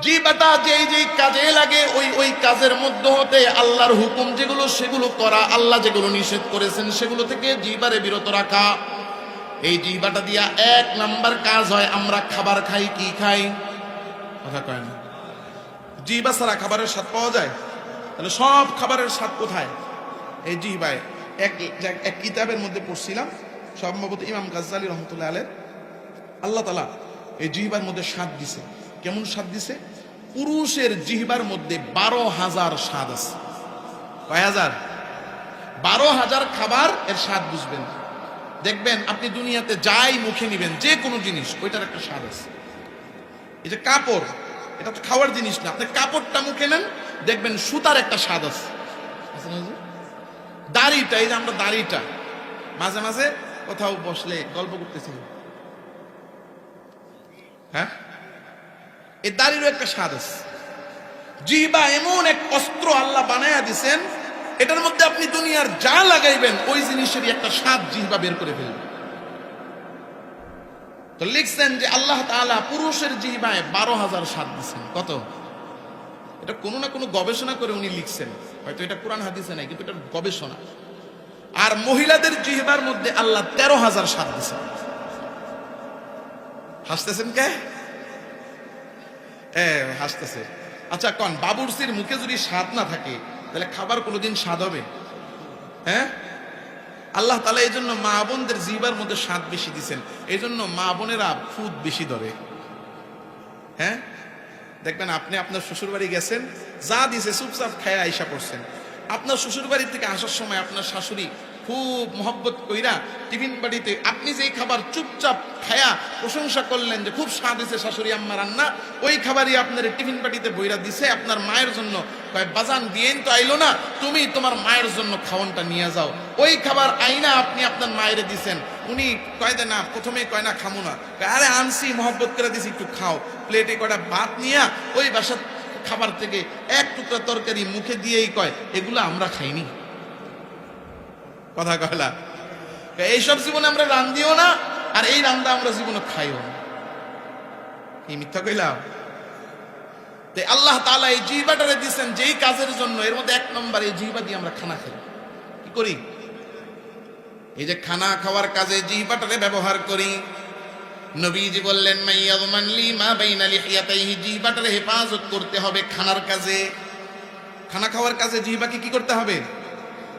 জিহ্বাটা যেই যেই কাজে লাগে, ওই কাজের মধ্যে হতে আল্লাহর হুকুম যেগুলো সেগুলো করা, আল্লাহ যেগুলো নিষেধ করেছেন সেগুলো থেকে জিহ্বারে বিরত রাখা। এই জিহ্বাটা দিয়া এক নাম্বার কাজ হয়, আমরা খাবার খাই, কি খাই? কথা কয় না। জিহ্বা ছাড়া খাবারের স্বাদ পাওয়া যায়? তাহলে সব খাবারের স্বাদ কোথায়? এই জিহ্বায়। এক কিতাবের মধ্যে পড়ছিলাম, সম্ভবত ইমাম গাজ্জালী রহমতুল্লাহ আলাইহি, আল্লাহ তাআলা এই জিহ্বার মধ্যে স্বাদ দিছে। কেমন স্বাদ দিছে? পুরুষের জিহ্বার মধ্যে 12,000 স্বাদ আছে। কয় হাজার? 12,000 খাবার এর স্বাদ বুঝবেন। দেখবেন আপনি দুনিয়াতে যাই মুখে নিবেন, যে কোনো জিনিস, ওইটার একটা স্বাদ আছে। এই যে কাপড়, এটা তো খাওয়ার জিনিস না, আপনি কাপড়টা মুখে নেন, দেখবেন সুতার একটা স্বাদ আছে। দাড়িটা, এই যে আমরা দাড়িটা মাঝে মাঝে কোথাও বসলে গল্প করতেছি, হ্যাঁ, এই দাড়িরও একটা স্বাদ আছে। জিহ্বা এমন এক অস্ত্র আল্লাহ বানায়া দিছেন, এটার মধ্যে আপনি দুনিয়ার যা লাগাইবেন ওই জিনিসেরই একটা স্বাদ জিহ্বা বের করে ফেলবে। তো লিখছেন যে আল্লাহ তাআলা পুরুষের জিহ্বায় 12,000 স্বাদ দিচ্ছেন। কত? এটা কোনো না কোনো গবেষণা করে উনি লিখছেন, হয়তো এটা কোরআন হাদিসে নাই, কিন্তু এটা গবেষণা। আর মহিলাদের জিহ্বার মধ্যে আল্লাহ 13,000 স্বাদ দিচ্ছেন। হাসতেছেন কে? হাসতেছে। আচ্ছা কন, বাবুর্চির মুখে যদি স্বাদ না থাকে তাহলে খাবার কোনোদিন স্বাদ হবে? হ্যাঁ, আল্লাহ তাআলা এই জন্য মা বোনদের জিহ্বার মধ্যে স্বাদ বেশি দিচ্ছেন, এই জন্য মা বোনেরা ফুদ বেশি ধরে। হ্যাঁ, দেখবেন আপনি আপনার শ্বশুর বাড়ি গেছেন, যা দিছে চুপচাপ খায়া আইসা পড়ছেন। আপনার শ্বশুর বাড়ি থেকে আসার সময় আপনার শাশুড়ি খুব মহব্বত কইরা টিফিন বাড়িতে আপনি যেই খাবার চুপচাপ খায়া প্রশংসা করলেন যে খুব স্বাদ হয়েছে শাশুড়ি আম্মা রান্না, ওই খাবারই আপনার টিফিন বাড়িতে বইরা দিছে আপনার মায়ের জন্য। কয় বাজান দিয়েন তো আইলো না, তুমি তোমার মায়ের জন্য খাওয়ানটা নিয়ে যাও। ওই খাবার আইনা আপনি আপনার মায়ের দিছেন, উনি কয় দে না, প্রথমে কয় না খামো না, আরে আনছি মহব্বত করে দিছি একটু খাও। প্লেটে কয়টা ভাত নিয়া ওই বাসার খাবার থেকে এক টুকরা তরকারি মুখে দিয়েই কয় এগুলো আমরা খাইনি। কথা কয়লা, এইসব জীবনে আমরা রান্দিও না, আর এই রান্না আমরা জীবনে খাইও না। এই মিথ্যা কইলাম? আল্লাহ তাআলা এই জিহ্বাটারে দিয়েছেন যেই কাজের জন্য, এর মধ্যে এক নম্বর এই জিহ্বা দিয়ে আমরা খানা খাই। কি করি? এই যে খানা খাওয়ার কাজে জিহ্বাটারে ব্যবহার করি। নবীজি বললেন, মাইয়াযমান লিমা বাইনা লিহিয়াতাইহি, জিহ্বাটারে হেফাজত করতে হবে খানার কাজে। খানা খাওয়ার কাজে জিহ্বাকে কি করতে হবে?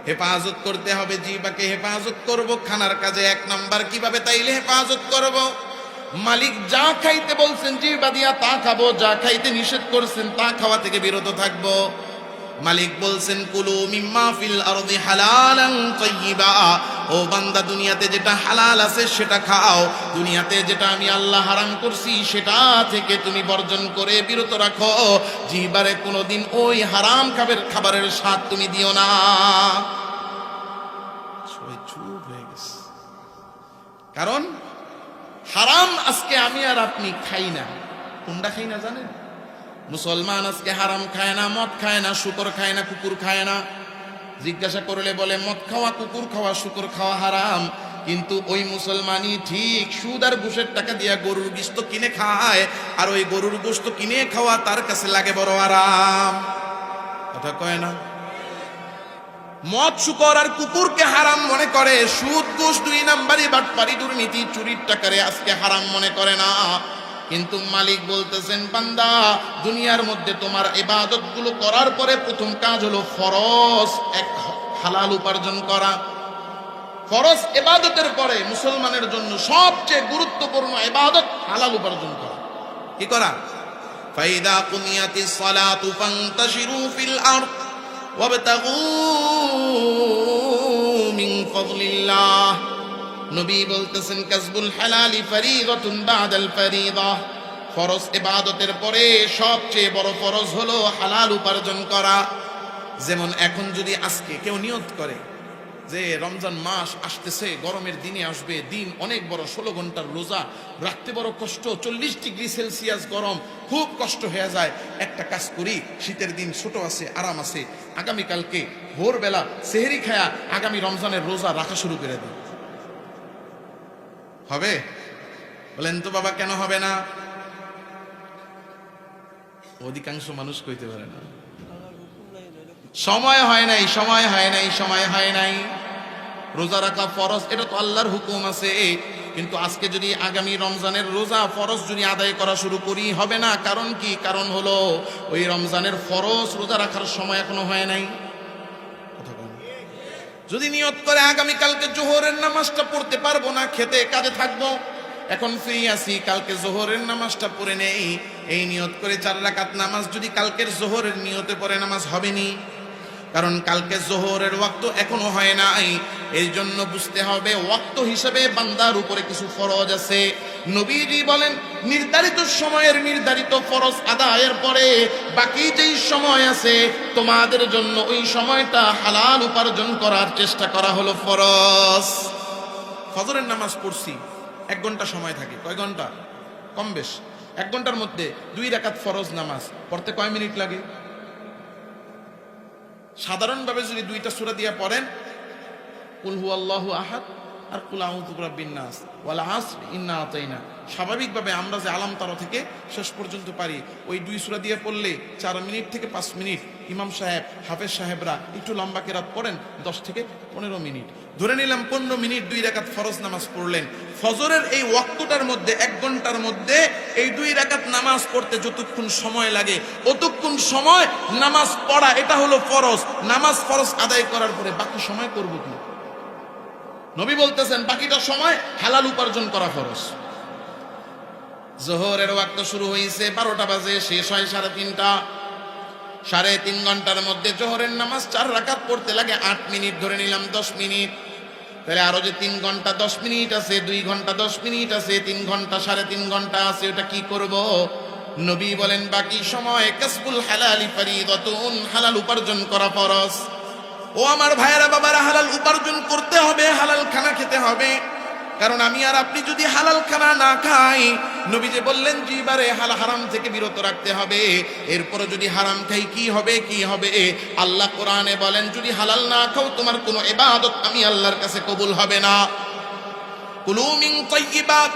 হেফাজত করতে হবে। জিহ্বাকে হেফাজত করব খানার কাজে। এক নাম্বার কিভাবে তাইলে হেফাজত করব? মালিক যা খাইতে বলছেন জিহ্বা দিয়া তা খাবো, যা খাইতে নিষেধ করছেন তা খাওয়া থেকে বিরত থাকবো। মালিক বলছেন কুলু মিম্মা ফিল আরদি হালালান তাইয়্যিবা, ও বান্দা দুনিয়াতে যেটা হালাল আছে সেটা খাও, দুনিয়াতে যেটা আমি আল্লাহ হারাম করছি সেটা থেকে তুমি বর্জন করে বিরত রাখো। জিহ্বারে কোনোদিন ওই হারাম খাবারের স্বাদ তুমি দিও না। চুপ হয়ে গেছে, কারণ হারাম আজকে আমি আর আপনি খাই না। কোনটা খাই না জানেন? মুসলমান আজকে হারাম খায় না, মদ খায় না, শুকর খায় না, কুকুর খায় না। জিজ্ঞাসা করলে বলে মদ খাওয়া, কুকুর খাওয়া, শুকর খাওয়া হারাম, কিন্তু ওই মুসলমানই ঠিক সুদ আর ঘুষের টাকা দিয়া গরুর গোশত কিনে খায়, আর ওই গরুর গোশত কিনে খাওয়া তার কাছে লাগে বড় আরাম। কথা কয় না? মদ, শুকর আর কুকুরকে হারাম মনে করে, সুদ ঘুষ 2 নাম্বারি বাটপারি দুর্নীতি চুরির টাকারে আজকে হারাম মনে করে না। কিন্তু মালিক বলতেছেন, বান্দা দুনিয়ার মধ্যে তোমার ইবাদতগুলো করার পরে প্রথম কাজ হলো ফরজ এক হালাল উপার্জন করা। ফরজ ইবাদতের পরে মুসলমানের জন্য সবচেয়ে গুরুত্বপূর্ণ ইবাদত হালাল উপার্জন করা। কি করা? ফাইদা কুনিয়াতিস সালাতু ফান্তাশিরু ফিল আরদ ওয়াবতাগু মিন ফাদলিল্লাহ। নবী বলতেছেন, কাসবুল হালালি ফরিদাতুন বাদাল ফরিদা। ফরজ ইবাদতের পরে সবচেয়ে বড় ফরজ হলো হালাল উপার্জন করা। যেমন এখন যদি আজকে কেউ নিয়ত করে যে রমজান মাস আসতেছে, গরমের দিনে আসবে, দিন অনেক বড়, 16 ঘন্টার রোজা, রাখতে বড় কষ্ট, 40 ডিগ্রি সেলসিয়াস গরম, খুব কষ্ট হয়ে যায়। একটা কাজ করি, শীতের দিন ছোট আছে, আরাম আছে, আগামীকালকে ভোরবেলা সেহরি খায়া আগামী রমজানের রোজা রাখা শুরু করে দিই। হবে? বলেন তো বাবা, কেন হবে না? অধিকাংশ মানুষ কইতে পারে না, সময় হয় নাই, সময় হয় নাই, সময় হয় নাই। রোজা রাখা ফরজ, এটা তো আল্লাহর হুকুম আছে, কিন্তু আজকে যদি আগামী রমজানের রোজা ফরজ যদি আদায় করা শুরু করি, হবে না। কারণ কি? কারণ হলো ওই রমজানের ফরজ রোজা রাখার সময় এখনো হয় নাই। যদি নিয়ত করে আগামীকালকে জোহরের নামাজটা পড়তে পারবো না, খেতে কাজে থাকবো, এখন ফ্রি আছি, কালকে জোহরের নামাজটা পড়ে নেই, এই নিয়ত করে 4 রাকাত নামাজ যদি কালকের জোহরের নিয়তে পড়ে, নামাজ হবে নি। কারণ কালকে জোহরের ওয়াক্ত এখনো হয় নাই। এই জন্য বুঝতে হবে ওয়াক্ত হিসেবে বান্দার উপরে কিছু ফরজ আছে। নবীজি বলেন, নির্ধারিত সময়ের নির্ধারিত ফরজ আদায়ের পরে বাকি যেই সময় আছে তোমাদের জন্য ওই সময়টা হালাল উপার্জন করার চেষ্টা করা হলো ফরজ। ফজরের নামাজ পড়ছি, 1 ঘন্টা সময় থাকে। কয় ঘন্টা? কম বেশ 1 ঘন্টার মধ্যে 2 রাকাত ফরজ নামাজ পড়তে কয় মিনিট লাগে? সাধারণভাবে যদি 2টা সূরা দিয়ে পড়েন, কুল হুয়াল্লাহু আহাদ আর কুল আউযু বিরাব্বিন নাস ওয়াল আসর ইন্না আতাইনা, স্বাভাবিকভাবে আমরা যে আলাম তারা থেকে শেষ পর্যন্ত পারি, ওই 2 সূরা দিয়ে পড়লে 4 মিনিট থেকে 5 মিনিট। ইমাম সাহেব, হাফেজ সাহেবরা একটু লম্বা কেরাত পড়েন 10 থেকে 15 মিনিট। ধরে নিলাম 15 মিনিট 2 রাকাত ফরজ নামাজ পড়লেন। ফজরের এই ওয়াক্তটার মধ্যে 1 ঘন্টার মধ্যে এই 2 রাকাত নামাজ পড়তে যতক্ষণ সময় লাগে অতক্ষণ সময় নামাজ পড়া, এটা হলো ফরজ। নামাজ ফরজ আদায় করার পরে বাকি সময় করব কি? নবী বলতেছেন বাকিটা সময় হালাল উপার্জন করা ফরজ। জোহরের ওয়াক্ত শুরু হয়েছে 12টা বাজে, শেষ হয় 3:30। 3.5 ঘন্টার মধ্যে জোহরের নামাজ 4 রাকাত পড়তে লাগে 8 মিনিট, ধরে নিলাম 10 মিনিট। তাহলে আরো যে 3 ঘন্টা 10 মিনিট আছে, 2 ঘন্টা 10 মিনিট আছে, 3 ঘন্টা 3.5 ঘন্টা আছে, ওটা কি করব? নবী বলেন বাকি সময় কাসবুল হালালি ফরিদাতুন, হালাল উপার্জন করা ফরজ। ও আমার ভাইয়েরা, বাবারা, হালাল উপার্জন করতে হবে, হালাল খানা খেতে হবে। কারণ আমি আর আপনি যদি হালাল খানা না খাই, নবী যে বললেন জিহ্বারে হারাম থেকে বিরত রাখতে হবে, এরপরে যদি হারাম খাই কি হবে? কি হবে? আল্লাহ কোরআনে বলেন, যদি হালাল না খাও তোমার কোনো ইবাদত আমি আল্লাহর কাছে কবুল হবে না। কুলু মিন তাইয়্যিবাত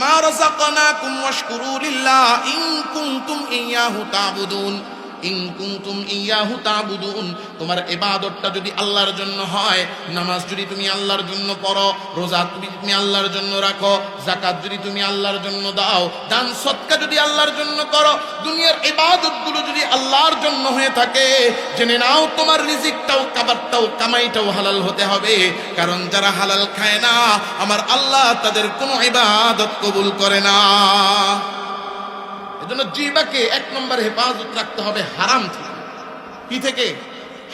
মা রাযাকনাকুম ওয়াশকুরু লিল্লাহ ইন কুনতুম ইয়াহু তা'বুদুন। ইন কুনতুম ইয়াহু তা'বুদুন, তোমার ইবাদতটা যদি আল্লাহর জন্য হয়, নামাজ যদি তুমি আল্লাহর জন্য পড়ো, রোজা যদি তুমি আল্লাহর জন্য রাখো, যাকাত যদি তুমি আল্লাহর জন্য দাও, দান সদকা যদি আল্লাহর জন্য করো, দুনিয়ার ইবাদতগুলো যদি আল্লাহর জন্য হয়ে থাকে, জেনে নাও তোমার রিজিকটাও, খাবারটাও, কামাইটাও হালাল হতে হবে। কারণ যারা হালাল খায় না, আমার আল্লাহ তাদের কোনো ইবাদত কবুল করে না। এজন্য জিহ্বাকে 1 নম্বর হেফাজত রাখতে হবে হারাম থেকে। কি থেকে?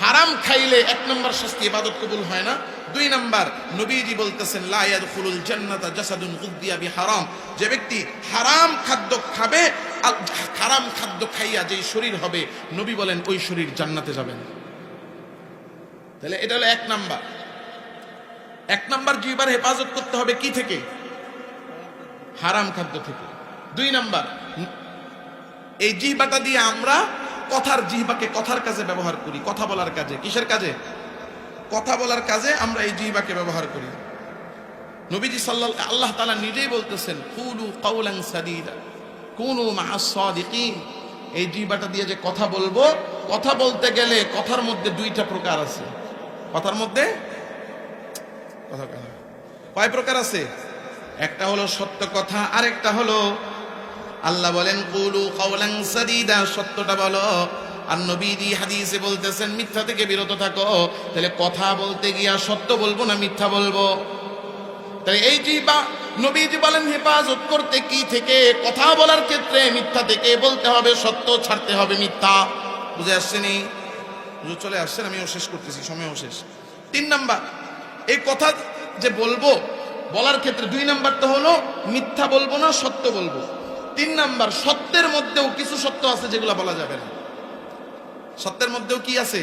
হারাম খাইলে 1 নম্বর শাস্তি, ইবাদত কবুল হয় না। 2 নম্বর, নবীজি বলতেছেন লা ইয়াদখুলুল জান্নাতা জাসাদুন গুযিয়া বিহারাম, যে ব্যক্তি হারাম খাদ্য খাবে, হারাম খাদ্য খাইয়া যেই শরীর হবে, নবী বলেন ওই শরীর জান্নাতে যাবে না। তাহলে এটা হলো 1 নম্বর। 1 নম্বর জিহ্বার হেফাজত করতে হবে কি থেকে? হারাম খাদ্য থেকে। 2 নম্বর, এই জিহ্বাটা দিয়ে আমরা জিহ্বাকে কথার কাজে ব্যবহার করি, কথা বলার কাজে। কিসের কাজে? কথা বলার কাজে আমরা এই জিহ্বাকে ব্যবহার করি। নবীজি আল্লাহ তাআলা নিজেই বলতেছেন, কুলু কাওলান সাদীদা কুনু মা'আস সাদিকিন। এই জিহ্বাটা দিয়ে যে কথা বলবো, কথা বলতে গেলে কথার মধ্যে 2টা প্রকার আছে। কথার মধ্যে কয় প্রকার আছে? একটা হলো সত্য কথা, আরেকটা হলো আল্লাহ বলেন কুলু কাওলান সাদীদা, সত্যটা বলো। আর নবীজি হাদিসে বলতেছেন মিথ্যা থেকে বিরত থাকো। তাহলে কথা বলতে গিয়া সত্য বলবো না মিথ্যা বলবো? তাহলে এই যে বা নবীজি বলেন হেফাজত করতে কি থেকে? কথা বলার ক্ষেত্রে মিথ্যা থেকে বলতে হবে, সত্য ছাড়তে হবে মিথ্যা। বুঝে আসছেনি? চলে আসছেন, আমিও শেষ করতেছি, সময়ও শেষ। 3 নাম্বার, এই কথা যে বলবো, বলার ক্ষেত্রে 2 নাম্বারটা হলো মিথ্যা বলবো না, সত্য বলবো। 3 নাম্বার, সত্যের মধ্যেও কিছু সত্য আছে যেগুলো বলা যাবে না। সত্যের মধ্যেও কি আছে?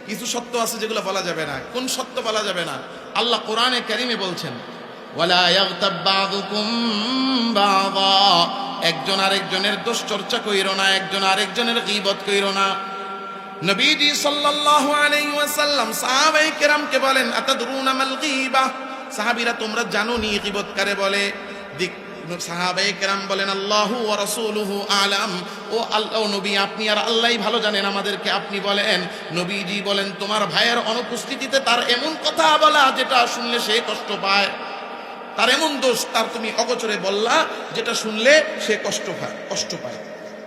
কিছু সত্য আছে যেগুলো বলা যাবে না। কোন সত্য বলা যাবে না? আল্লাহ কোরআনে কারিমে বলছেন ওয়ালা ইয়াগতাব বাযুকুম বাযা, একজন আরেকজনের দোষ চর্চা কইরো না, একজন আরেকজনের গীবত কইরো না। নবীজি সাল্লাল্লাহু আলাইহি ওয়াসাল্লাম সাহাবায়ে কেরামকে বলেন আতাদরুনা মাল গীবা, সাহাবীরা তোমরা জানো নি গীবত কারে বলে? সাহাবায়ে কেরাম বলেন আল্লাহু ওয়া রাসূলুহু আলাম, ও আল্লাহ নবী আপনি আর আল্লাহই ভালো জানেন, আমাদেরকে আপনি বলেন। নবীজি বলেন তোমার ভাইয়ের অনুপস্থিতিতে তার এমন কথা বলা যেটা শুনলে সে কষ্ট পায়, তার এমন দোষ তার তুমি অগোচরে বললা যেটা শুনলে সে কষ্ট পায়।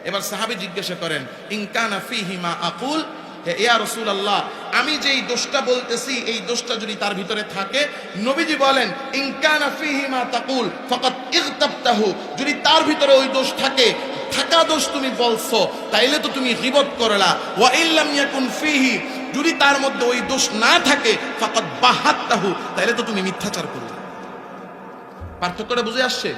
এবার সাহাবী জিজ্ঞাসা করেন ইনকানা ফিহি মা আকুল, হে ইয়া রাসূলুল্লাহ আমি যেই দোষটা বলতেছি এই দোষটা যদি তার ভিতরে থাকে, নবীজি বলেন ইনকানা ফিহি মা তাকুল ফাকাদ ইগতাবতাহু, যদি তার ভিতরে ওই দোষ থাকে, থাকা দোষ তুমি বলছো, তাইলে তো তুমি গীবত করলা। ওয়া ইল্লাম ইয়াকুন ফিহি, যদি তার মধ্যে ওই দোষ না থাকে ফাকাদ বাহাত্তাহু, তাইলে তো তুমি মিথ্যাচার করলে। পার্থক্যটা বুঝে আসছে?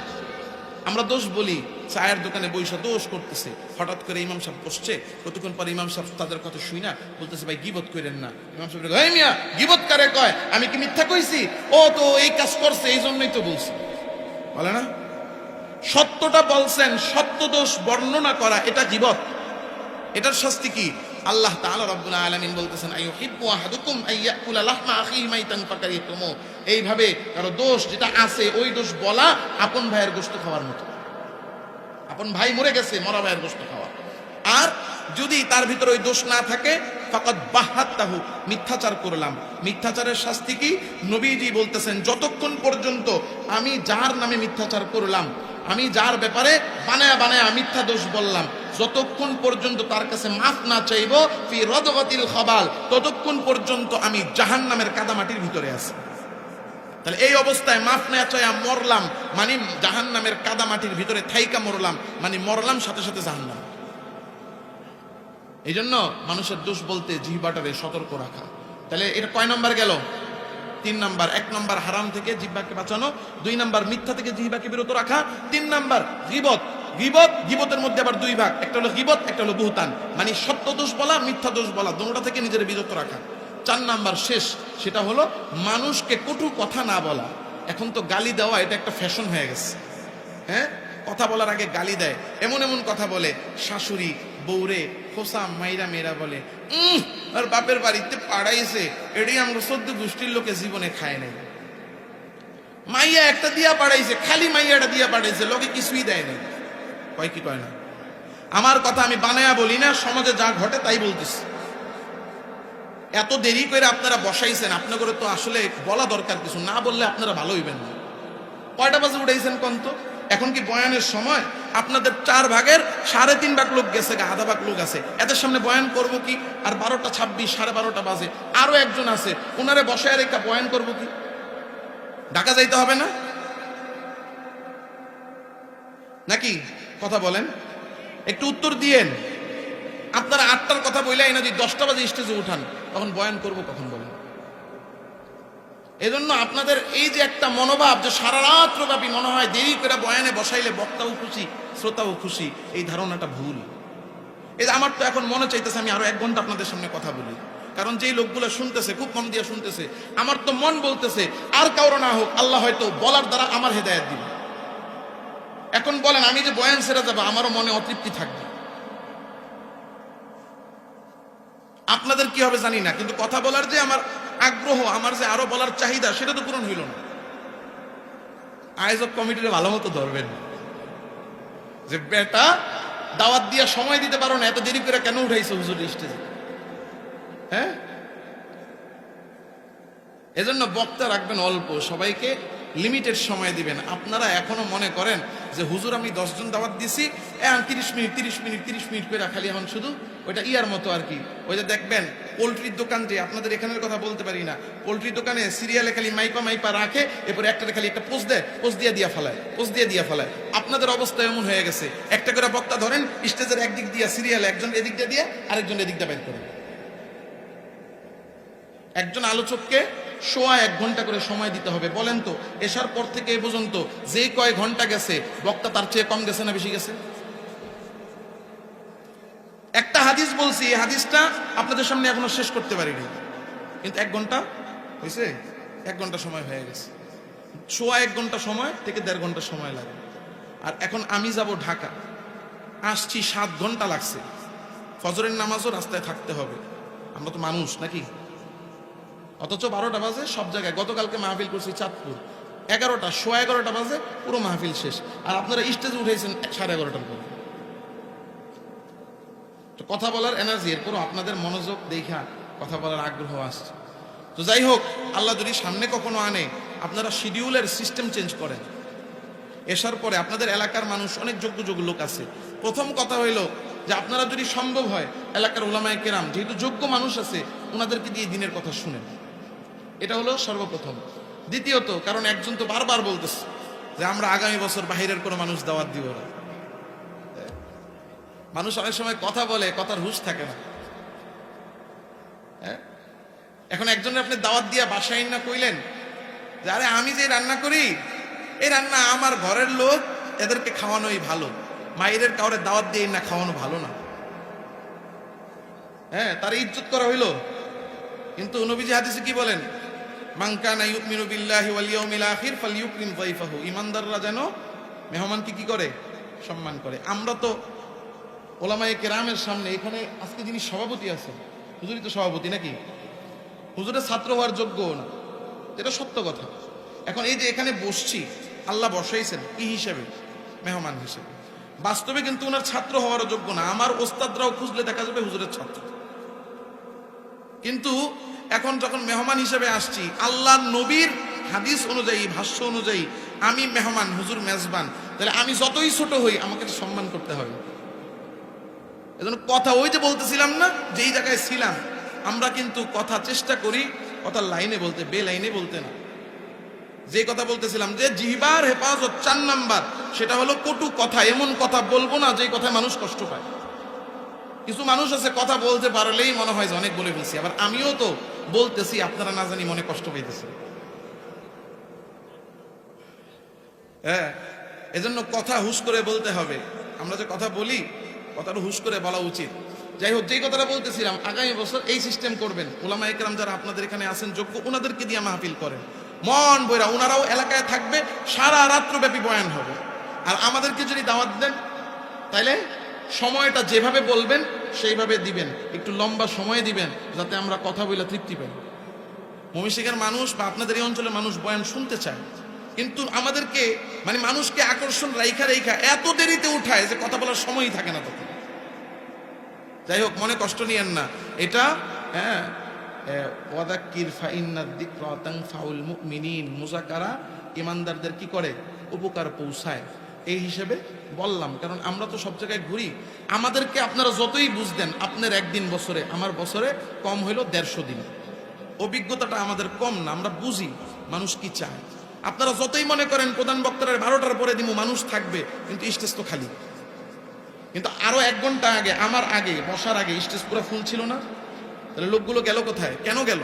আমরা দোষ বলি, চায়ের দোকানে বইসা দোষ করতেছে, হঠাৎ করে ইমাম সাহেব বসছে, কতক্ষণ পরে ইমাম সাহেব তাদের কথা শুই না বলতেছে ভাই গীবত করেন না। ইমাম সাহেব এই মিয়া গীবত কারে কয়? আমি কি মিথ্যা কইছি? ও তো এই কাজ করছে এই জন্যই তো বলছি, বলে না? সত্যটা বলছেন, সত্য দোষ বর্ণনা করা এটা গীবত। এটার শাস্তি কি? আল্লাহ তাআলা রাব্বুল আলামিন বলতেছেন আইয়ুহিব্বু আহাদুকুম আইয়াকুলা লাহমা আখিহি মাইতান ফাকারিহতুমু, এইভাবে কারো দোষ যেটা আছে ওই দোষ বলা আপন ভাইয়ের গোশত খাওয়ার মতো। আপন ভাই মরে গেছে, মরা ভাইয়ের গোশত খাওয়া। আর যদি তার ভিতরে ওই দোষ না থাকে ফাকাদ বাহাত্তাহু, মিথ্যাচার করলাম। মিথ্যাচারের শাস্তি কি? নবীজি বলতেছেন যতক্ষণ পর্যন্ত আমি যার নামে মিথ্যাচার করলাম, আমি যার ব্যাপারে বানায়া মিথ্যা দোষ বললাম, যতক্ষণ পর্যন্ত তার কাছে মাফ না চাইব ফি রদগাতিল খাবাল, ততক্ষণ পর্যন্ত আমি জাহান্নামের কাদামাটির ভিতরে আছি। তাহলে এই অবস্থায় মাফ না চাইয়া মরলাম মানে জাহান্নামের কাদামাটির ভিতরে থাইকা মরলাম, মানে মরলাম সাথে সাথে জাহান্নাম। এই জন্য মানুষের দোষ বলতে জিহ্বাটারে সতর্ক রাখা। তাহলে এটা কয় নম্বর গেল? 3 নাম্বার। 1 নাম্বার হারাম থেকে জিহ্বাকে বাঁচানো, 2 নাম্বার মিথ্যা থেকে জিহ্বাকে বিরত রাখা, 3 নাম্বার গীবত। গীবতের মধ্যে আবার 2 ভাগ, একটা হলো গীবত, একটা হলো বুহতান, মানে সত্য দোষ বলা, মিথ্যা দোষ বলা, দুটোটা থেকে নিজের বিরত রাখা। 4 নাম্বার শেষ, সেটা হলো মানুষকে কটু কথা না বলা। এখন তো গালি দেওয়া এটা একটা ফ্যাশন হয়ে গেছে। হ্যাঁ, কথা বলার আগে গালি দেয়, এমন এমন কথা বলে, শাশুড়ি বউরে খোসা মাইরা মেয়েরা বলে আর বাপের বাড়িতে পাড়াইছে, এটাই আমরা 14 গোষ্ঠীর লোকে জীবনে খায় নাই। মাইয়া একটা দিয়া পাড়াইছে, খালি মাইয়াটা দিয়া পাঠাইছে, লোকে কিছুই দেয় নাই। কয় কি কয় না? আমার কথা আমি বানায়া বলি না, সমাজে যা ঘটে তাই বলতেছি। এত দেরি করে আপনারা বসাইছেন, আপনাদের তো আসলে বলা দরকার কিছু, না বললে আপনারা ভালো হইবেন না। কয়টা বাজে উঠাইছেন কোন তো? এখন কি বয়ানের সময়? আপনাদের 4 ভাগের 3.5 ভাগ লোক গেছে, আধা ভাগ লোক আছে, এদের সামনে বয়ান করব কি? আর 12:26 12:30 বাজে, আরো একজন আছে, ওনারে বসায় রেখা বয়ান করব কি? ঢাকা যাইতে হবে না নাকি? কথা বলেন, একটু উত্তর দিয়েন। আপনারা 8টার কথা বললেই না, যদি 10টা বাজে স্টেজে উঠান তখন বয়ান করব কখন বলেন? এজন্য আপনাদের এই যে একটা মনোভাব যে সারা রাত্র ব্যাপী মনে হয় দেরি করে বয়ানে বসাইলে বক্তাও খুশি শ্রোতাও খুশি, এই ধারণাটা ভুল। এই যে আমার তো এখন মনে চাইতেছে আমি আরো 1 ঘন্টা আপনাদের সামনে কথা বলি, কারণ যেই লোকগুলো শুনতেছে খুব মন দিয়ে শুনতেছে, আমার তো মন বলতেছে আর কারো না হোক আল্লাহ হয়তো বলার দ্বারা আমার হেদায়েত দিবে। এখন বলেন আমি যে বয়ান সেরে যাবো, আমারও মনে অতৃপ্তি থাকবে। আপনাদের কি হবে জানি না, কিন্তু কথা বলার যে আমার আগ্রহ, আমার যে আরো বলার চাহিদা, সেটা তো পূরণ হইল না। আয়োজক কমিটির ভালো মতো ধরবেন যে বেটা দাওয়াত দিয়ে সময় দিতে পারো না, এত দেরি করে কেন উঠাইছো হুজুর স্টেজে? হ্যাঁ, এজন্য বক্তা রাখবেন অল্প, সবাইকে লিমিটেড সময় দিবেন। আপনারা এখনো মনে করেন যে হুজুর আমি 10 জন দাওয়াত দিছি, এখন 30 মিনিট করে খালি এখন শুধু ওইটা ইয়ার মতো আর কি। ওই যে দেখবেন পোলট্রির দোকান, যে আপনাদের এখানের কথা বলতে পারি না, পোলট্রির দোকানে সিরিয়ালে খালি মাইপা রাখে, এরপরে একটা খালি একটা পোস্ট দেয়, পোস্ট দিয়ে ফেলায়। আপনাদের অবস্থা এমন হয়ে গেছে, একটা করে বক্তা ধরেন, স্টেজের একদিক দিয়ে সিরিয়ালে একজন এদিক দিয়ে আরেকজন এদিক দিয়ে বের করে। একজন আলোচককে সোয়া 1 ঘন্টা করে সময় দিতে হবে। বলেন তো এসার পর থেকে এ পর্যন্ত যে কয় ঘন্টা গেছে, বক্তা তার চেয়ে কম গেছে না বেশি গেছে? একটা হাদিস বলছি, এই হাদিসটা আপনাদের সামনে এখনো শেষ করতে পারিনি, কিন্তু 1 ঘন্টা হয়েছে, 1 ঘন্টা সময় হয়ে গেছে। সোয়া 1 ঘন্টা সময় থেকে 1.5 ঘন্টা সময় লাগে। আর এখন আমি যাব ঢাকা, আসছি 7 ঘন্টা লাগছে। ফজরের নামাজও রাস্তায় থাকতে হবে, আমরা তো মানুষ নাকি? অথচ 12টা বাজে সব জায়গায়। গতকালকে মাহফিল করছি চাঁদপুর, 11টা, সোয়া 11টা বাজে পুরো মাহফিল শেষ, আর আপনারা স্টেজে উঠেছেন 11:30টার পরে। তো কথা বলার এনার্জি, এরপরও আপনাদের মনোযোগ দেখা কথা বলার আগ্রহ আসছে। তো যাই হোক, আল্লাহ যদি সামনে কখনো আনে, আপনারা শিডিউলের সিস্টেম চেঞ্জ করেন। এসার পরে আপনাদের এলাকার মানুষ অনেক যোগ্য লোক আছে। প্রথম কথা হইল যে আপনারা যদি সম্ভব হয় এলাকার উলামায়ে কেরাম, যেহেতু যোগ্য মানুষ আছে, ওনাদেরকে দিয়ে দিনের কথা শুনেন। এটা হলো সর্বপ্রথম। দ্বিতীয়ত, কারণ একজন তো বারবার বলতেছে যে আমরা আগামী বছর বাহিরের কোনো মানুষ দাওয়াত দিব না। মানুষ অনেক সময় কথা বলে, কথার হুঁশ থাকে না। এখন একজনের আপনি দাওয়াত দিয়া বাসায় না কইলেন যে আরে আমি যে রান্না করি, এই রান্না আমার ঘরের লোক, এদেরকে খাওয়ানোই ভালো, মায়ের কাউরে দাওয়াত দিয়ে না খাওয়ানো ভালো না। তার ইজ্জত করা হইল। কিন্তু নবীজি হাদিসে কি বলেন? মান কানা ইউমিনু বিল্লাহি ওয়াল ইয়াউমিল আখির ফালইউকরিম যায়ফাহু। ইমানদাররা যেন মেহমানকে কি করে? সম্মান করে। আমরা তো ওলামায়ে কেরামের সামনে, এখানে আজকে যিনি সভাপতি আছেন, হুজুরই তো সভাপতি নাকি? হুজুরের ছাত্র হওয়ার যোগ্য না, এটা সত্য কথা। এখন এই যে এখানে বসছি, আল্লাহ বসাইছেন কি হিসেবে? মেহমান হিসেবে। বাস্তবে কিন্তু ওনার ছাত্র হওয়ারও যোগ্য না। আমার ওস্তাদরাও খুঁজলে দেখা যাবে হুজুরের ছাত্র। কিন্তু এখন যখন মেহমান হিসেবে আসছি, আল্লাহর নবীর হাদিস অনুযায়ী, ভাষ্য অনুযায়ী আমি মেহমান, হুজুর মেজবান, তাহলে আমি যতই ছোট হই আমাকে সম্মান করতে হবে। এজন্য কথা, ওই যে বলতেছিলাম না, যেই জায়গায় ছিলাম, আমরা কিন্তু কথা চেষ্টা করি কথা লাইনে বলতে, বে লাইনে বলতে না। যে কথা বলতেছিলাম যে জিহ্বার হেফাজত 4 নাম্বার, সেটা হলো কটু কথা। এমন কথা বলবো না যে কথায় মানুষ কষ্ট পায়। কিছু মানুষ আছে কথা বলতে পারলেই মনে হয় যে অনেক বলে ফেলছি, আবার আমিও তো বলতেছি, আপনারা না জানি মনে কষ্ট পাইতেছে। এজন্য কথা হুশ করে বলতে হবে। আমরা যে কথা বলি, কথাটা হুশ করে বলা উচিত। যাই হোক, যেই কথাটা বলতেছিলাম, আগামী বছর এই সিস্টেম করবেন। উলামায়ে কেরাম যারা আপনাদের এখানে আছেন যোগ্য, ওনাদেরকে দিয়ে মাহফিল করেন মন বইরা। ওনারাও এলাকায় থাকবে, সারা রাত্রব্যাপী বয়ান হবে। আর আমাদেরকে যদি দাওয়াত দেন, তাইলে সময়টা যেভাবে বলবেন সেইভাবে দিবেন, একটু লম্বা সময় দিবেন, যাতে আমরা কথা বলে তৃপ্তি পাই। ময়মনসিংহের মানুষ বা আপনাদের এই অঞ্চলের মানুষ বয়ান শুনতে চায়, কিন্তু আমাদেরকে মানুষকে আকর্ষণ রাইখা এত দেরিতে উঠায় যে কথা বলার সময়ই থাকে না তখন। যাই হোক, মনে কষ্ট নিয়েন না। এটা ওয়াদাক্কির ফাইন্নাদ যিকরা তানফাউল মুমিনিন, মুযাকারা ইমানদারদের কি করে? উপকার পৌঁছায়। এই হিসেবে বললাম, কারণ আমরা তো সব জায়গায় ঘুরি। আমাদেরকে আপনারা যতই বুঝদেন, আপনার একদিন বছরে, আমার বছরে কম হইল 150 দিন। অভিজ্ঞতাটা আমাদের কম না, আমরা বুঝি মানুষ কি চায়। আপনারা যতই মনে করেন প্রধান বক্তারা 12টার পরে দিব, মানুষ থাকবে, কিন্তু স্টেজ তো খালি। কিন্তু আরো 1 ঘন্টা আগে, আমার আগে বসার আগে স্টেজ পুরো ফুল ছিল না? তাহলে লোকগুলো গেল কোথায়? কেন গেল?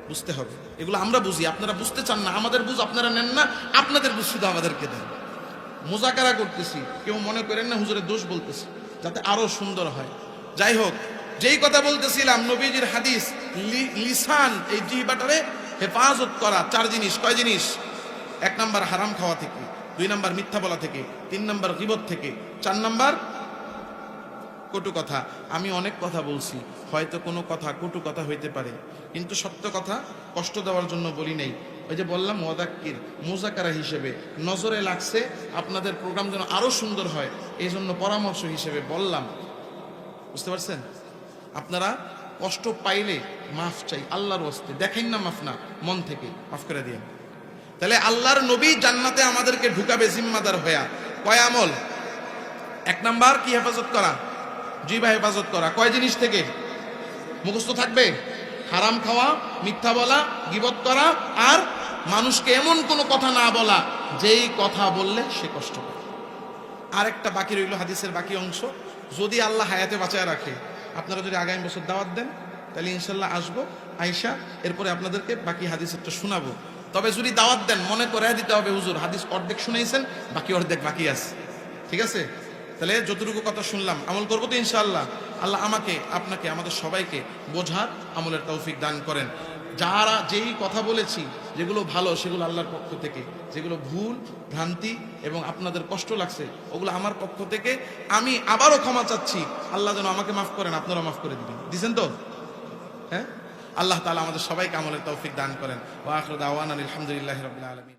বুঝতে হবে। এগুলো আমরা বুঝি, আপনারা বুঝতে চান না। আমাদের বুঝ আপনারা নেন না, আপনাদের বুঝ শুধু আমাদেরকে দেন। মুযাকারা করতেছি, কেউ মনে করেন না হুজুরের দোষ বলতেছি, যাতে আরো সুন্দর হয়। যাই হোক, যেই কথা বলতেছিলাম, নবীজির হাদিস, লিসান, এই জিহ্বাটারে হেফাজত করা 4 জিনিস। কয় জিনিস? 1 নাম্বার হারাম খাওয়া থেকে, 2 নাম্বার মিথ্যা বলা থেকে, 3 নাম্বার গীবত থেকে, 4 নাম্বার কটু কথা। আমি অনেক কথা বলছি, হয়তো কোনো কথা কটু কথা হইতে পারে, কিন্তু সত্য কথা কষ্ট দেওয়ার জন্য বলি নাই। ওই যে বললাম, ওয়াদাক্কির, মুযাকারা হিসেবে নজরে লাগছে, আপনাদের প্রোগ্রাম যেন আরো সুন্দর হয়, এই জন্য পরামর্শ হিসেবে বললাম। বুঝতে পারছেন? আপনারা কষ্ট পাইলে মাফ চাই, আল্লাহর ওয়াস্তে। দেখেন না মাফ না, মন থেকে মাফ করে দিন। তাহলে আল্লাহর নবী জান্নাতে আমাদেরকে ঢুকাবে জিম্মাদার হইয়া। কয় আমল? 1 নাম্বার কি হেফাজত করা, জিহ্বা হেফাজত করা। কয় জিনিস থেকে? মুখস্থ থাকবে, হারাম খাওয়া, মিথ্যা বলা, গীবত করা, আর মানুষকে এমন কোনো কথা না বলা যেই কথা বললে সে কষ্ট পায়। আরেকটা বাকি রইল, হাদিসের বাকি অংশ। যদি আল্লাহ হায়াতে বাঁচায় রাখে, আপনারা যদি আগামী বছর দাওয়াত দেন, তাহলে ইনশাল্লাহ আসবো, আইসা এরপরে আপনাদেরকে বাকি হাদিসেরটা শোনাবো। তবে যদি দাওয়াত দেন, মনে করে দিতে হবে, হুজুর হাদিস অর্ধেক শুনেছেন, বাকি অর্ধেক বাকি আছে। ঠিক আছে? তাহলে যতটুকু কথা শুনলাম আমল করবো তো ইনশাআল্লাহ। আল্লাহ আমাকে, আপনাকে, আমাদের সবাইকে বোঝার, আমলের তৌফিক দান করেন। যারা যেই কথা বলেছি যেগুলো ভালো সেগুলো আল্লাহর পক্ষ থেকে, যেগুলো ভুল ভ্রান্তি এবং আপনাদের কষ্ট লাগছে ওগুলো আমার পক্ষ থেকে। আমি আবারও ক্ষমা চাচ্ছি, আল্লাহ যেন আমাকে মাফ করেন, আপনারা মাফ করে দিবেন। দিছেন তো? হ্যাঁ, আল্লাহ তাআলা আমাদের সবাইকে আমলের তৌফিক দান করেন। ওয়া আখিরু দাওয়ানা আলহামদুলিল্লাহি রাব্বিল আলামিন।